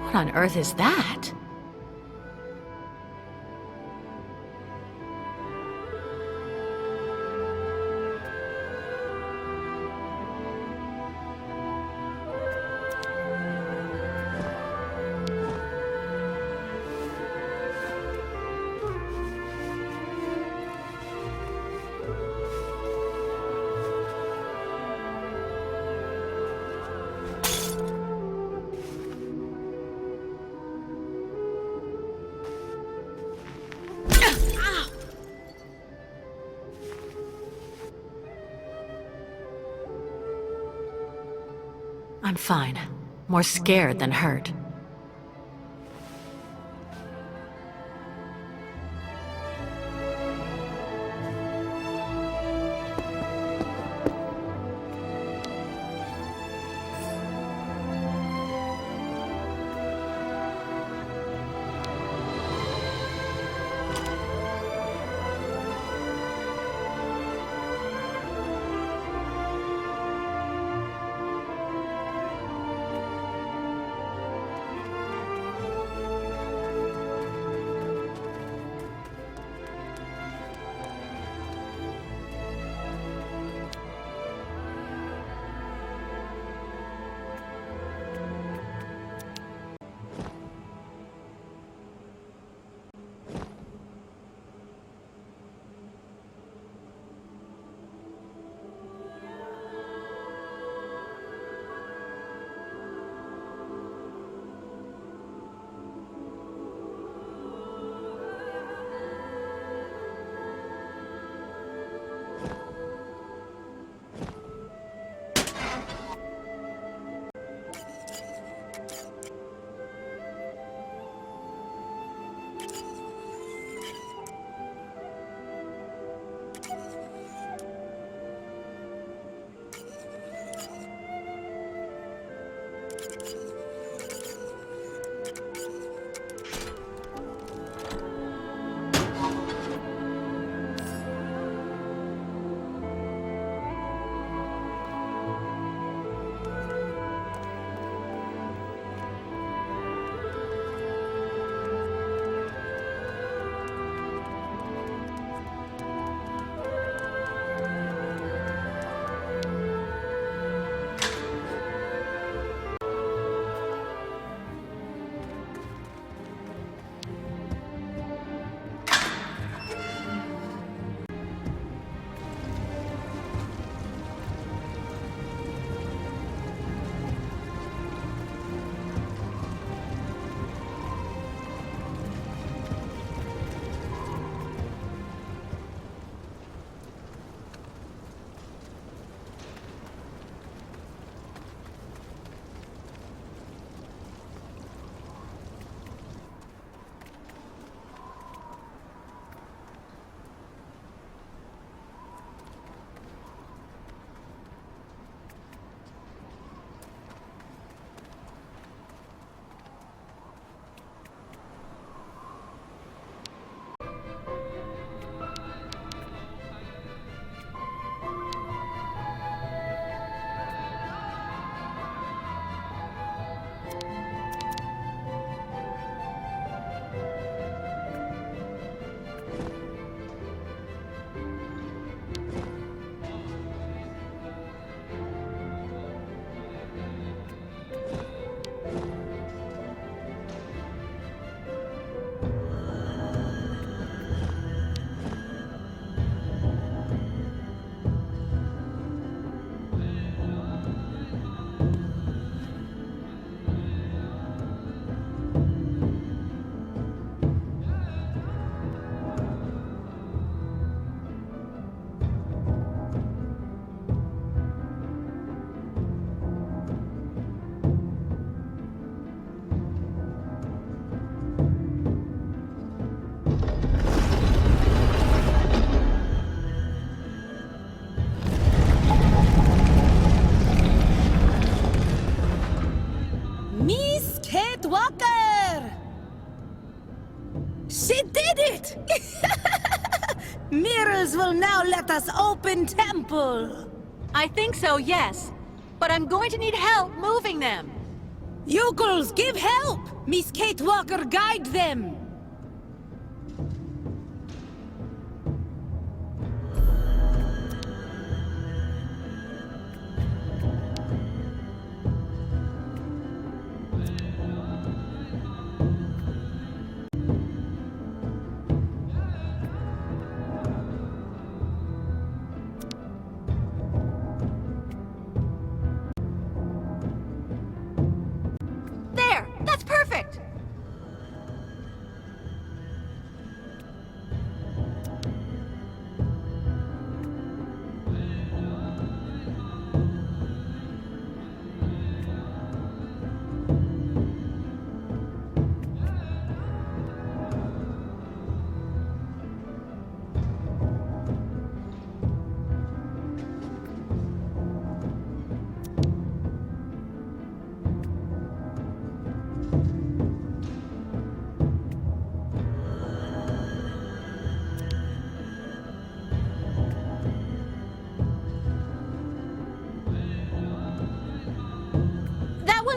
What on earth is that? I'm fine. more scared than hurt. Mirrors will now let us open temple. I think so, yes. But I'm going to need help moving them. Yokels, give help! Miss Kate Walker, guide them!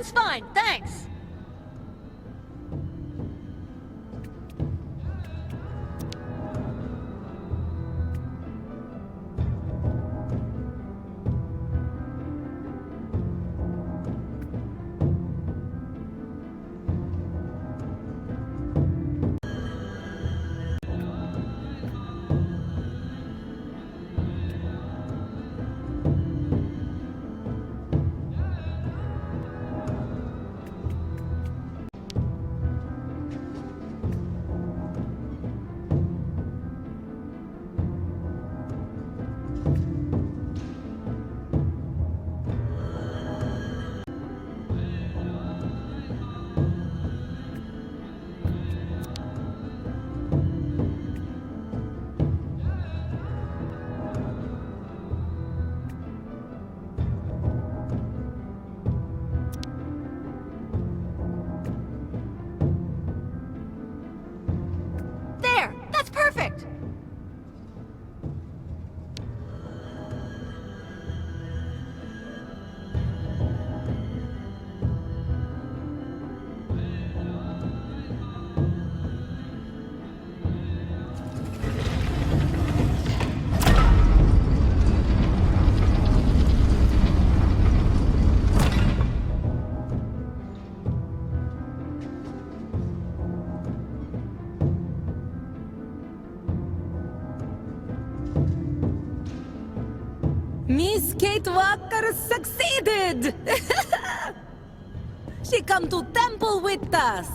Everyone's fine, thanks. There! That's perfect! Miss Kate Walker succeeded! She come to temple with us!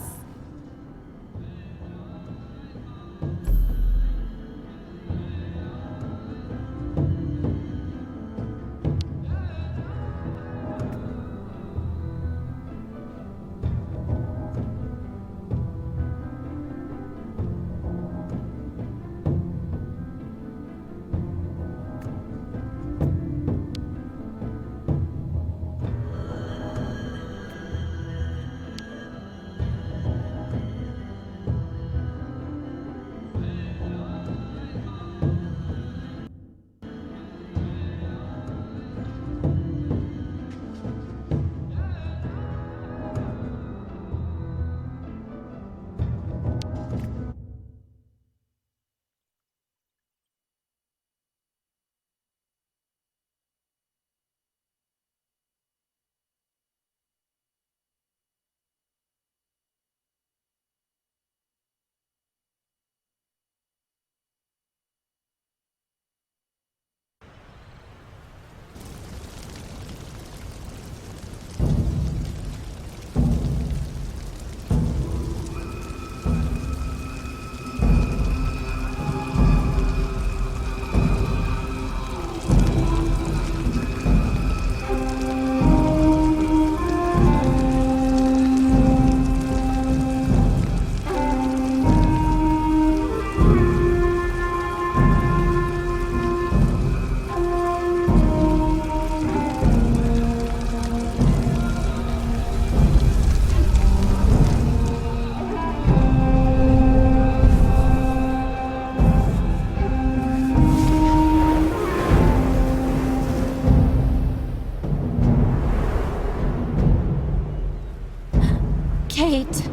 Kate.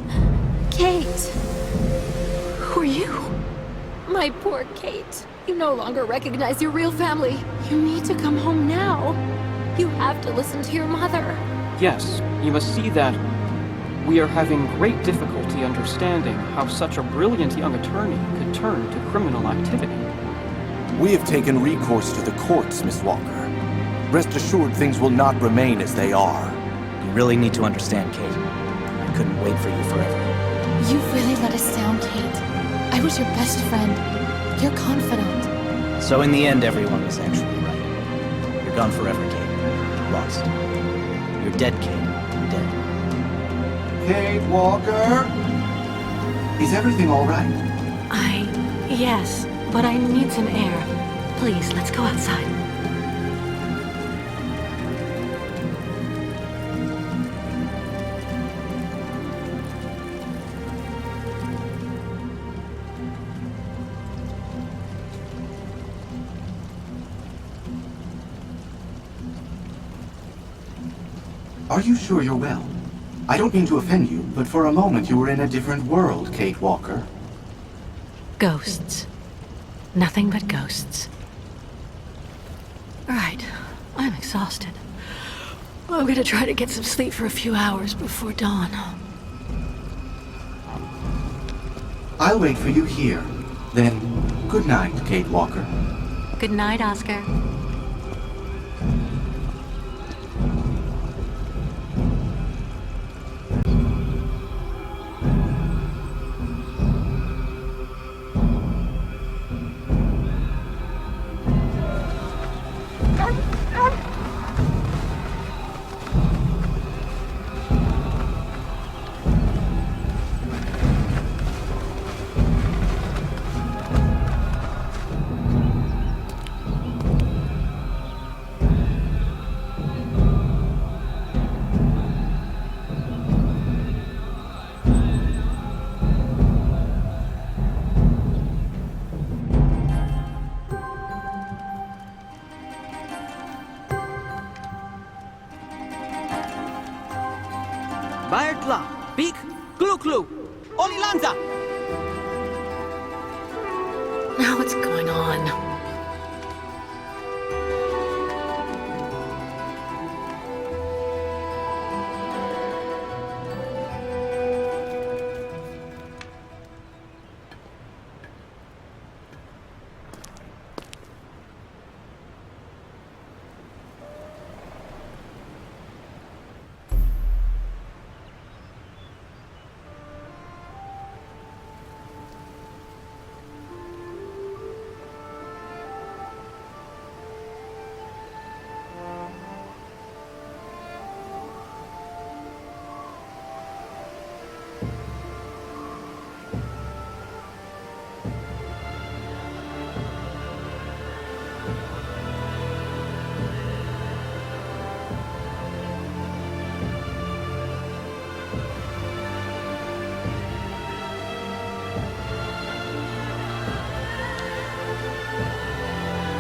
Kate. Who are you? My poor Kate. You no longer recognize your real family. You need to come home now. You have to listen to your mother. Yes, you must see that we are having great difficulty understanding how such a brilliant young attorney could turn to criminal activity. We have taken recourse to the courts, Miss Walker. Rest assured things will not remain as they are. You really need to understand, Kate. I couldn't wait for you forever. You really let us down, Kate. I was your best friend. Your confidant. So in the end, everyone was actually right. You're gone forever, Kate. Lost. You're dead, Kate. Dead. Kate Walker? Is everything all right? Yes, but I need some air. Please, let's go outside. Are you sure you're well? I don't mean to offend you, but for a moment you were in a different world, Kate Walker. Ghosts. Nothing but ghosts. Alright, I'm exhausted. I'm gonna try to get some sleep for a few hours before dawn. I'll wait for you here. Then, good night, Kate Walker. Good night, Oscar. Baertla, Big, Glu-Glu, Olilanza! Now what's going on?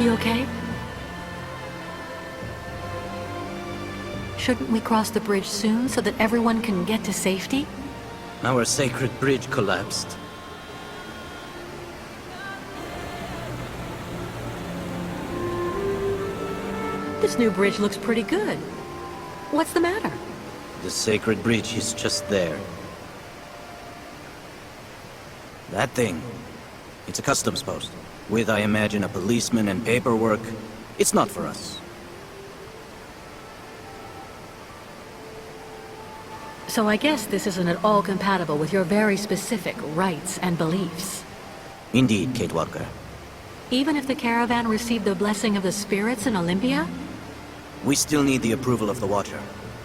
You okay? Shouldn't we cross the bridge soon so that everyone can get to safety? Our sacred bridge collapsed. This new bridge looks pretty good. What's the matter? The sacred bridge is just there. That thing. It's a customs post. With, I imagine, a policeman and paperwork. It's not for us. So I guess this isn't at all compatible with your very specific rights and beliefs. Indeed, Kate Walker. Even if the caravan received the blessing of the spirits in Olympia? We still need the approval of the Watcher.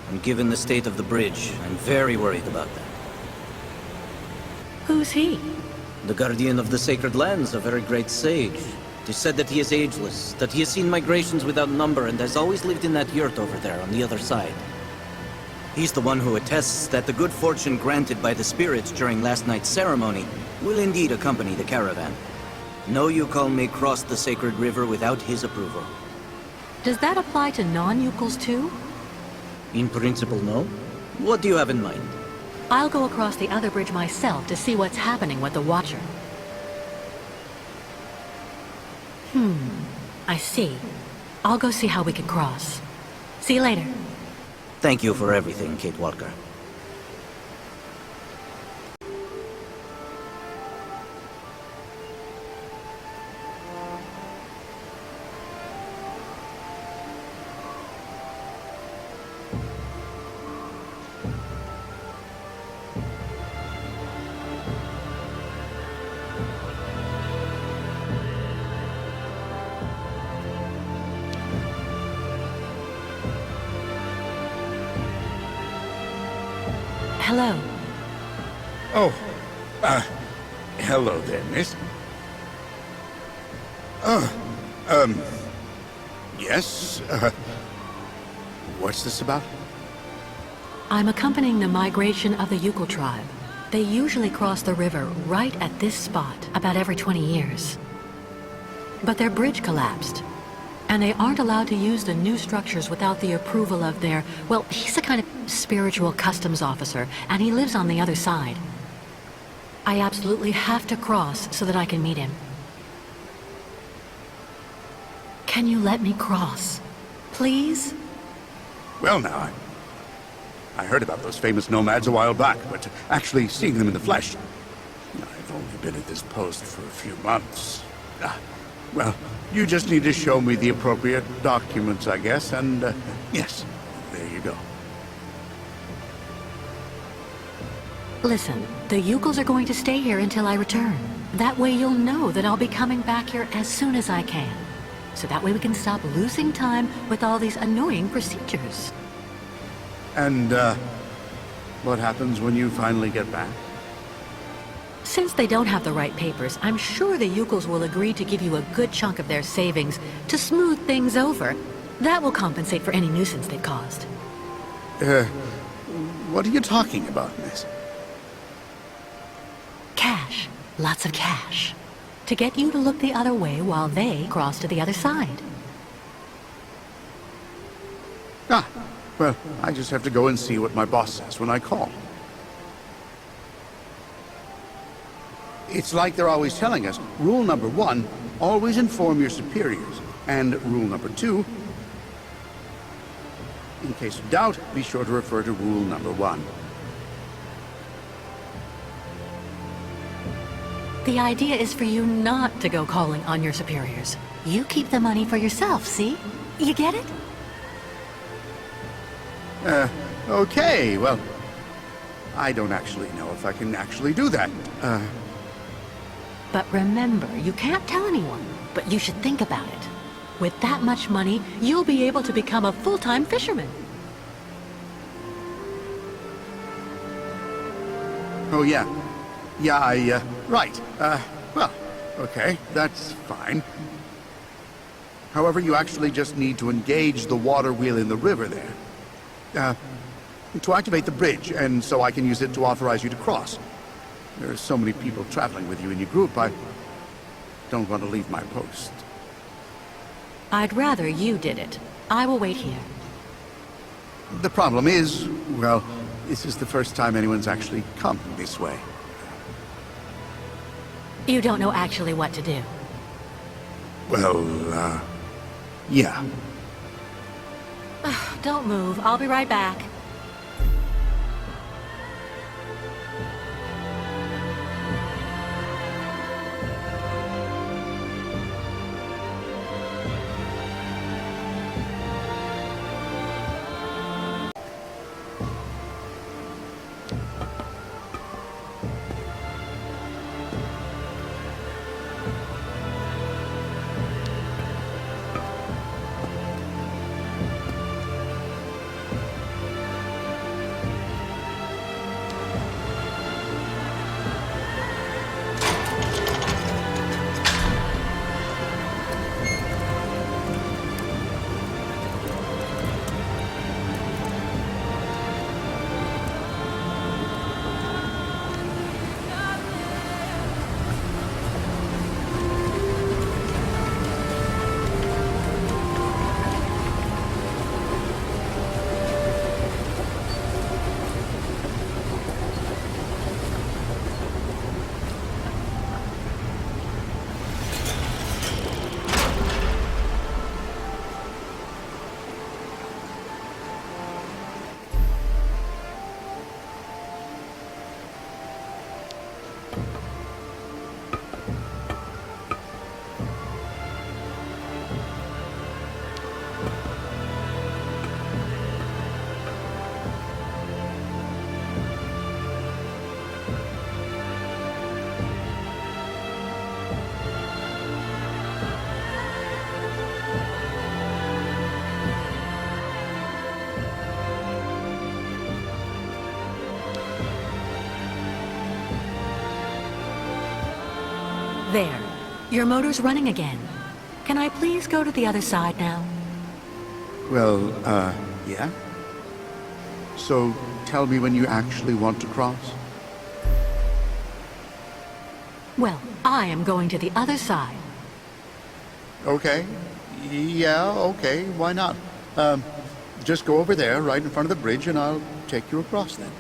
And given the state of the bridge, I'm very worried about that. Who's he? The guardian of the sacred lands, a very great sage. It is said that he is ageless, that he has seen migrations without number and has always lived in that yurt over there on the other side. He's the one who attests that the good fortune granted by the spirits during last night's ceremony will indeed accompany the caravan. No Yukon may cross the sacred river without his approval. Does that apply to non-Yukons too? In principle, no. What do you have in mind? I'll go across the other bridge myself to see what's happening with the Watcher. I see. I'll go see how we can cross. See you later. Thank you for everything, Kate Walker. Hello. Oh, hello there, miss. Yes, what's this about? I'm accompanying the migration of the Yukon tribe. They usually cross the river right at this spot about every 20 years. But their bridge collapsed. And they aren't allowed to use the new structures without the approval of their... Well, he's a kind of spiritual customs officer, and he lives on the other side. I absolutely have to cross so that I can meet him. Can you let me cross? Please? Well, now, I heard about those famous nomads a while back, but actually seeing them in the flesh... I've only been at this post for a few months. Well, you just need to show me the appropriate documents, I guess, and, yes, there you go. Listen, the Yukels are going to stay here until I return. That way you'll know that I'll be coming back here as soon as I can. So that way we can stop losing time with all these annoying procedures. And, what happens when you finally get back? Since they don't have the right papers, I'm sure the Yukels will agree to give you a good chunk of their savings to smooth things over. That will compensate for any nuisance they've caused. What are you talking about, miss? Cash. Lots of cash. To get you to look the other way while they cross to the other side. Ah, well, I just have to go and see what my boss says when I call. It's like they're always telling us, rule number 1, always inform your superiors. And rule number 2, in case of doubt, be sure to refer to rule number 1. The idea is for you not to go calling on your superiors. You keep the money for yourself, see? You get it? Okay, well, I don't actually know if I can actually do that. But remember, you can't tell anyone, but you should think about it. With that much money, you'll be able to become a full-time fisherman. Oh, yeah. Yeah, right. Well, okay, that's fine. However, you actually just need to engage the water wheel in the river there. To activate the bridge, and so I can use it to authorize you to cross. There are so many people traveling with you in your group, I don't want to leave my post. I'd rather you did it. I will wait here. The problem is, well, this is the first time anyone's actually come this way. You don't know actually what to do. Well, yeah. Don't move. I'll be right back. There. Your motor's running again. Can I please go to the other side now? Well, yeah? So, tell me when you actually want to cross? Well, I am going to the other side. Okay. Yeah, okay, why not? Just go over there, right in front of the bridge, and I'll take you across then.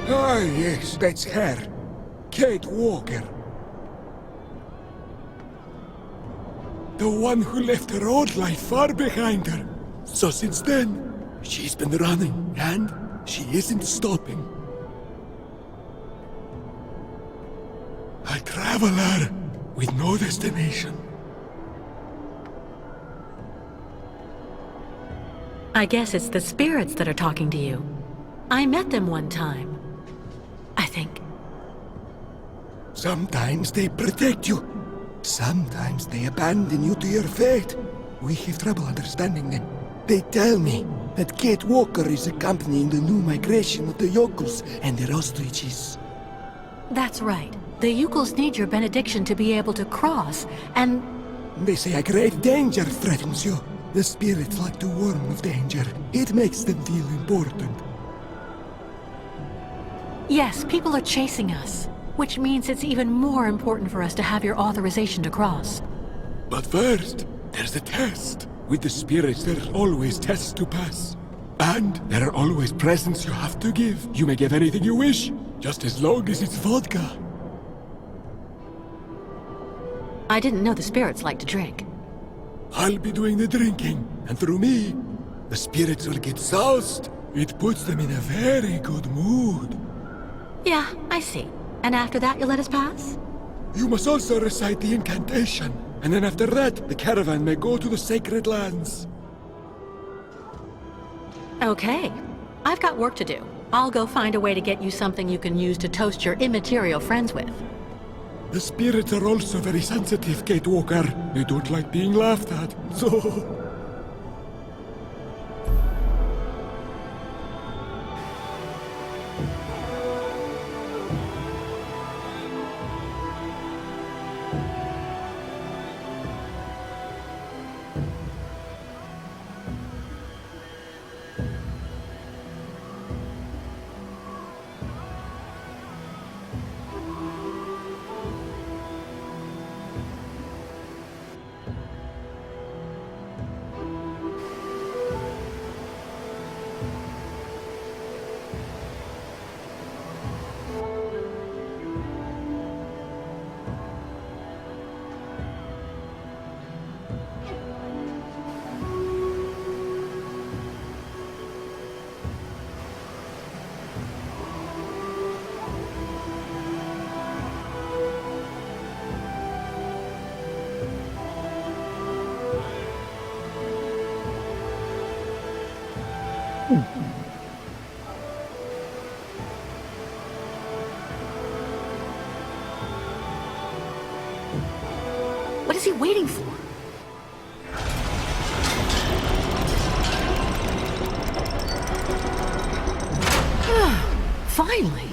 Ah, yes, that's her. Kate Walker. The one who left her old life far behind her. So since then, she's been running, and she isn't stopping. A traveler with no destination. I guess it's the spirits that are talking to you. I met them one time. I think. Sometimes they protect you. Sometimes they abandon you to your fate. We have trouble understanding them. They tell me that Kate Walker is accompanying the new migration of the yokels and their ostriches. That's right. The Yukels need your benediction to be able to cross, and... They say a great danger threatens you. The spirits like to warn of danger. It makes them feel important. Yes, people are chasing us, which means it's even more important for us to have your authorization to cross. But first, there's the test. With the spirits, there's always tests to pass. And there are always presents you have to give. You may give anything you wish, just as long as it's vodka. I didn't know the spirits like to drink. I'll be doing the drinking, and through me, the spirits will get soused. It puts them in a very good mood. Yeah, I see. And after that, you'll let us pass? You must also recite the incantation, and then after that, the caravan may go to the sacred lands. Okay. I've got work to do. I'll go find a way to get you something you can use to toast your immaterial friends with. The spirits are also very sensitive, Kate Walker. They don't like being laughed at, so... What is he waiting for? Finally.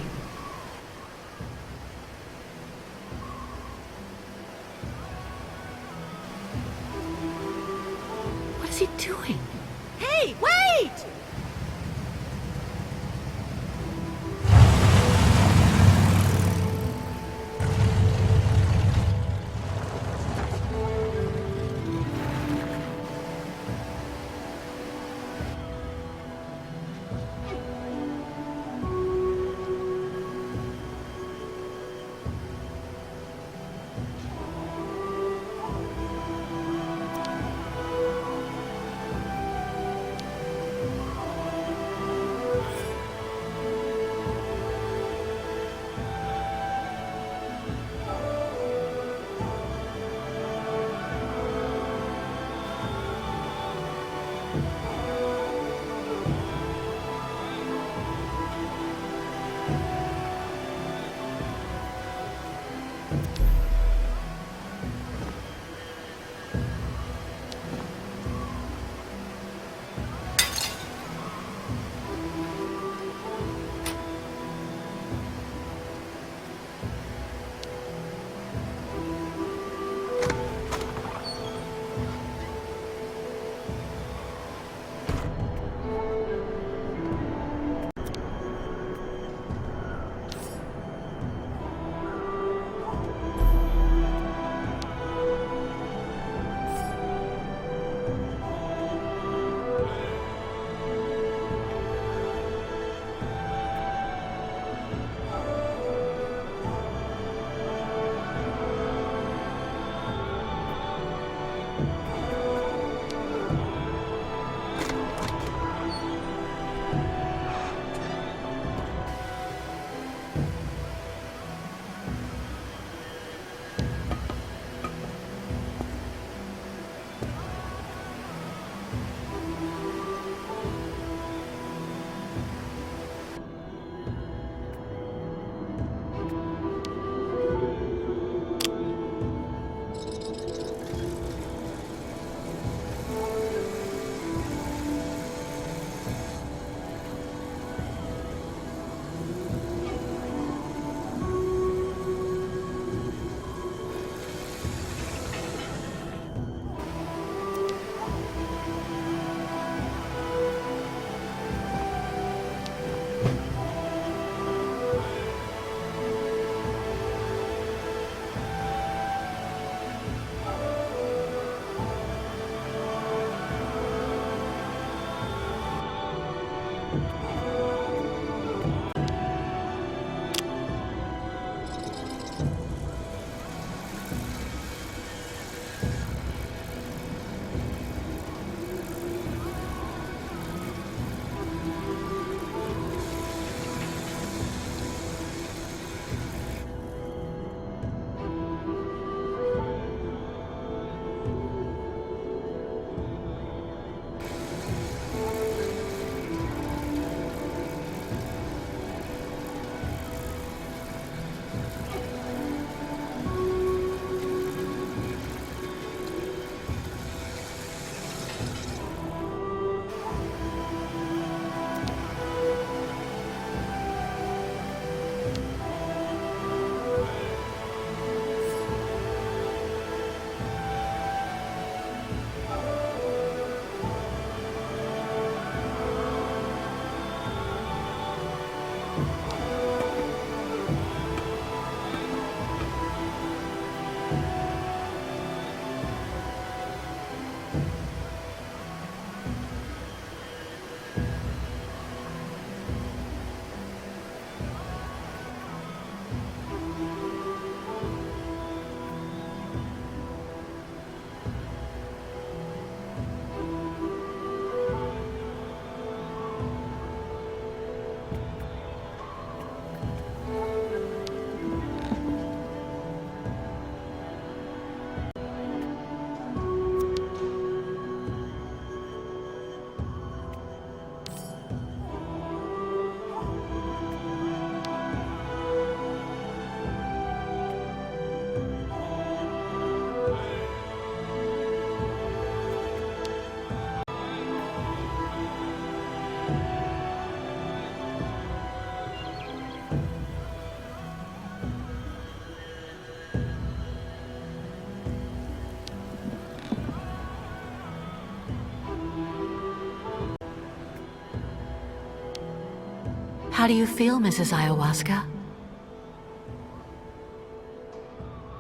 How do you feel, Mrs. Ayahuasca?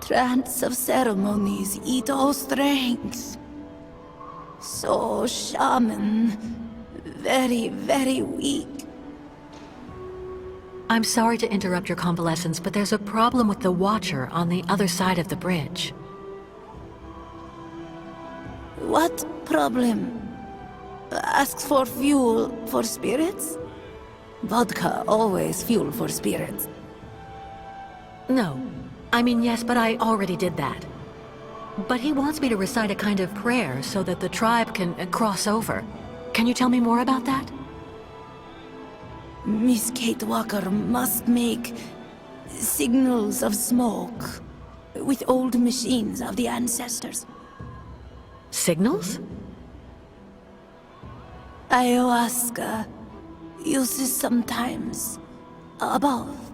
Trance of ceremonies eat all strengths. So, shaman, very, very weak. I'm sorry to interrupt your convalescence, but there's a problem with the Watcher on the other side of the bridge. What problem? Asks for fuel for spirits? Vodka always fuel for spirits. No. I mean, yes, but I already did that. But he wants me to recite a kind of prayer so that the tribe can cross over. Can you tell me more about that? Miss Kate Walker must make signals of smoke with old machines of the ancestors. Signals? Ayahuasca uses sometimes above.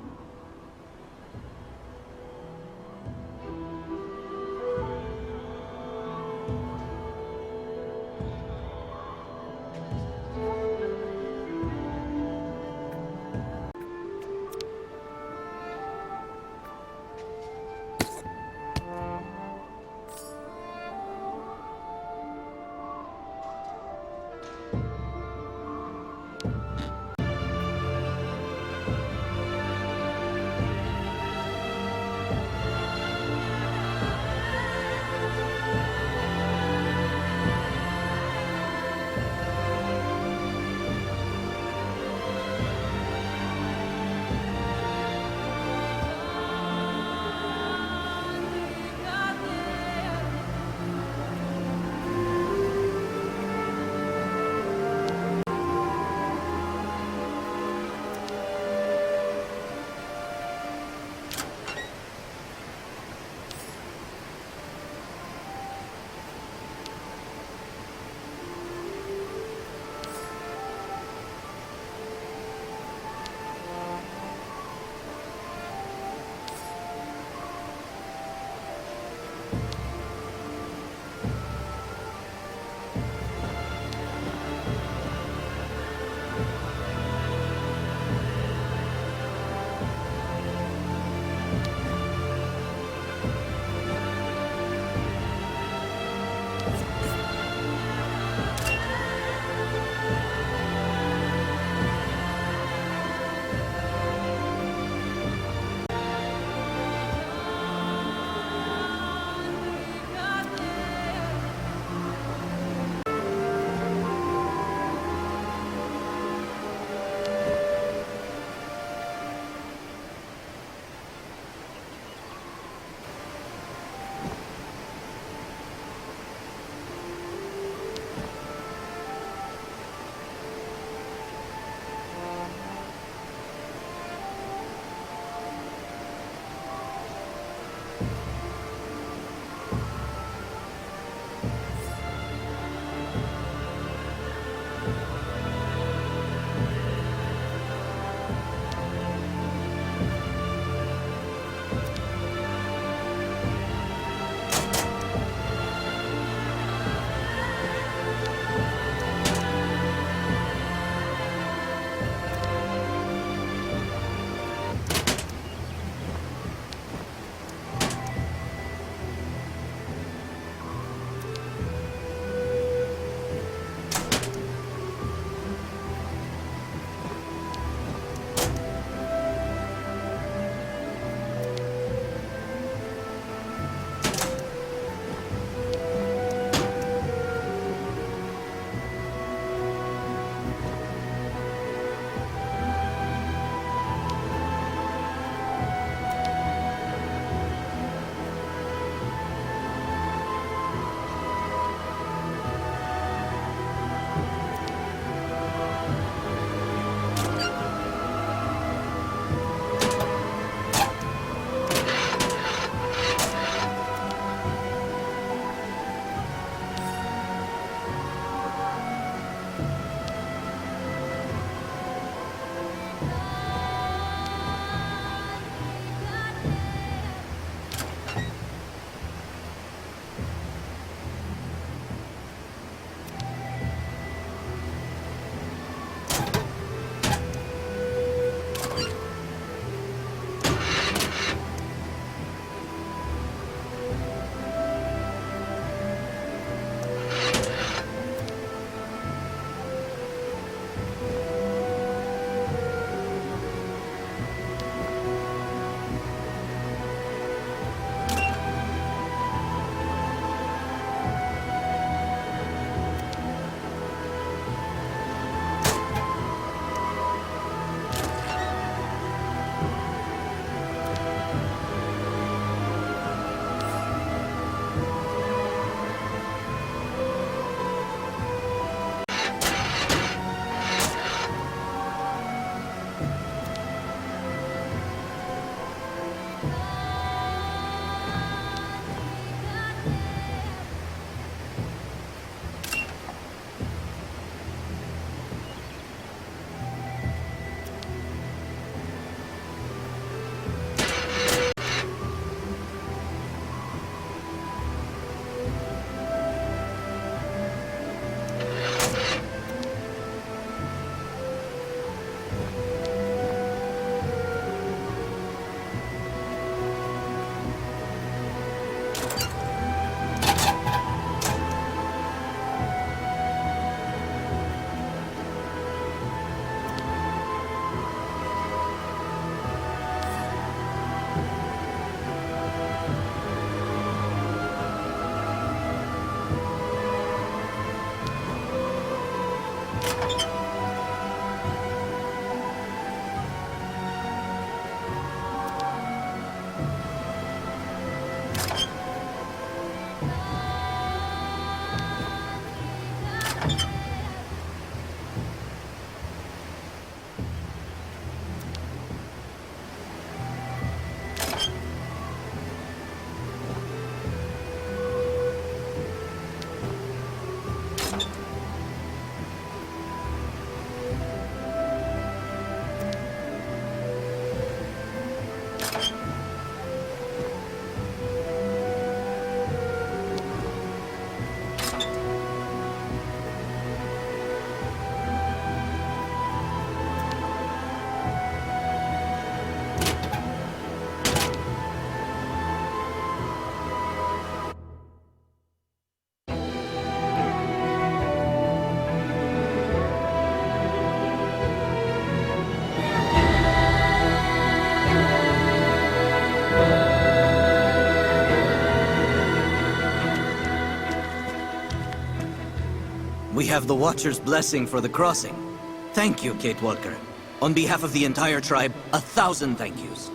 We have the Watcher's blessing for the crossing. Thank you, Kate Walker. On behalf of the entire tribe, 1,000 thank yous.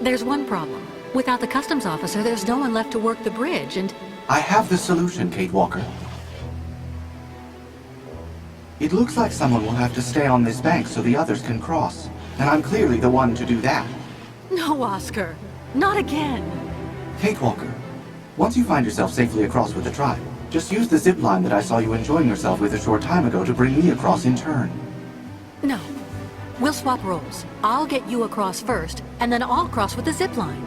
There's one problem. Without the customs officer, there's no one left to work the bridge, and... I have the solution, Kate Walker. It looks like someone will have to stay on this bank so the others can cross. And I'm clearly the one to do that. No, Oscar. Not again. Kate Walker, once you find yourself safely across with the tribe, just use the zip line that I saw you enjoying yourself with a short time ago to bring me across in turn. No. We'll swap roles. I'll get you across first, and then I'll cross with the zip line.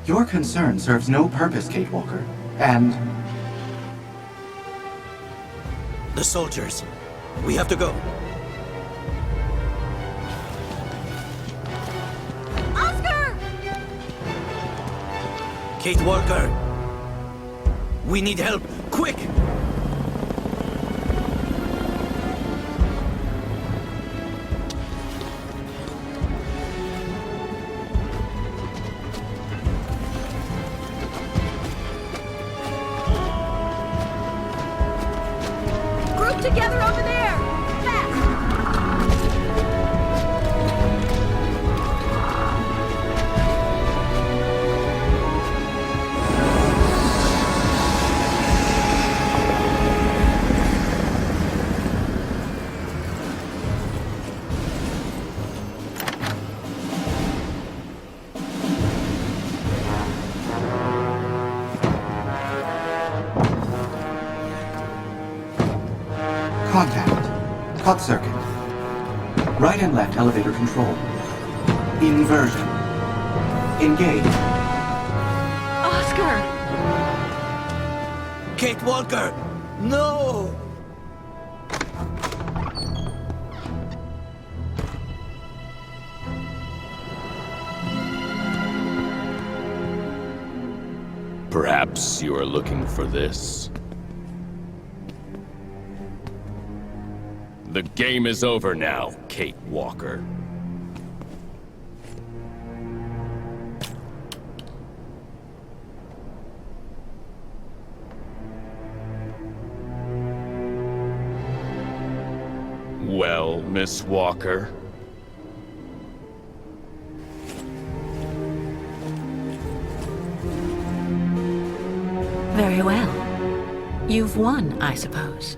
Your concern serves no purpose, Kate Walker, and... The soldiers. We have to go. Oscar! Kate Walker! We need help! Quick! Together over there! Fast! Contact. Cut circuit. Right and left elevator control. Inversion. Engage. Oscar! Kate Walker! No! Perhaps you are looking for this. The game is over now, Kate Walker. Well, Miss Walker? Very well. You've won, I suppose.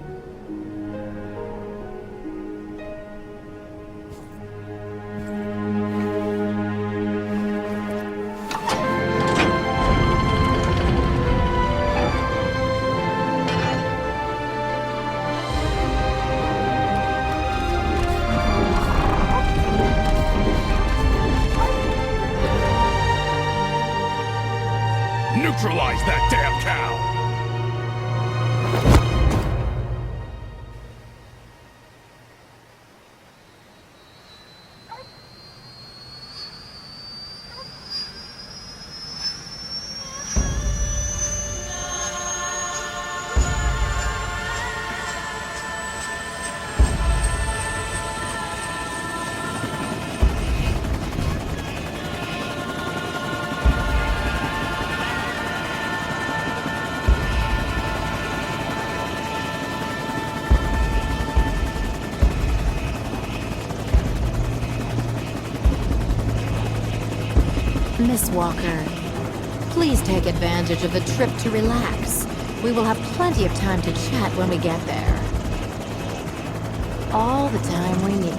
Neutralize that damn cow! Miss Walker, please take advantage of the trip to relax. We will have plenty of time to chat when we get there. All the time we need.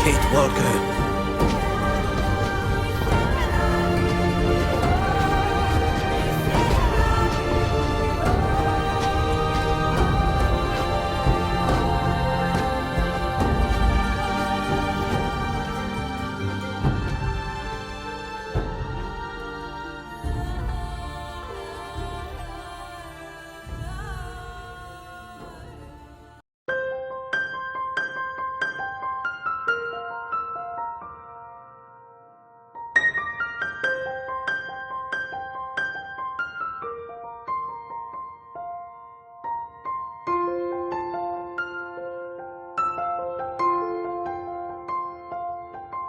Kate Walker.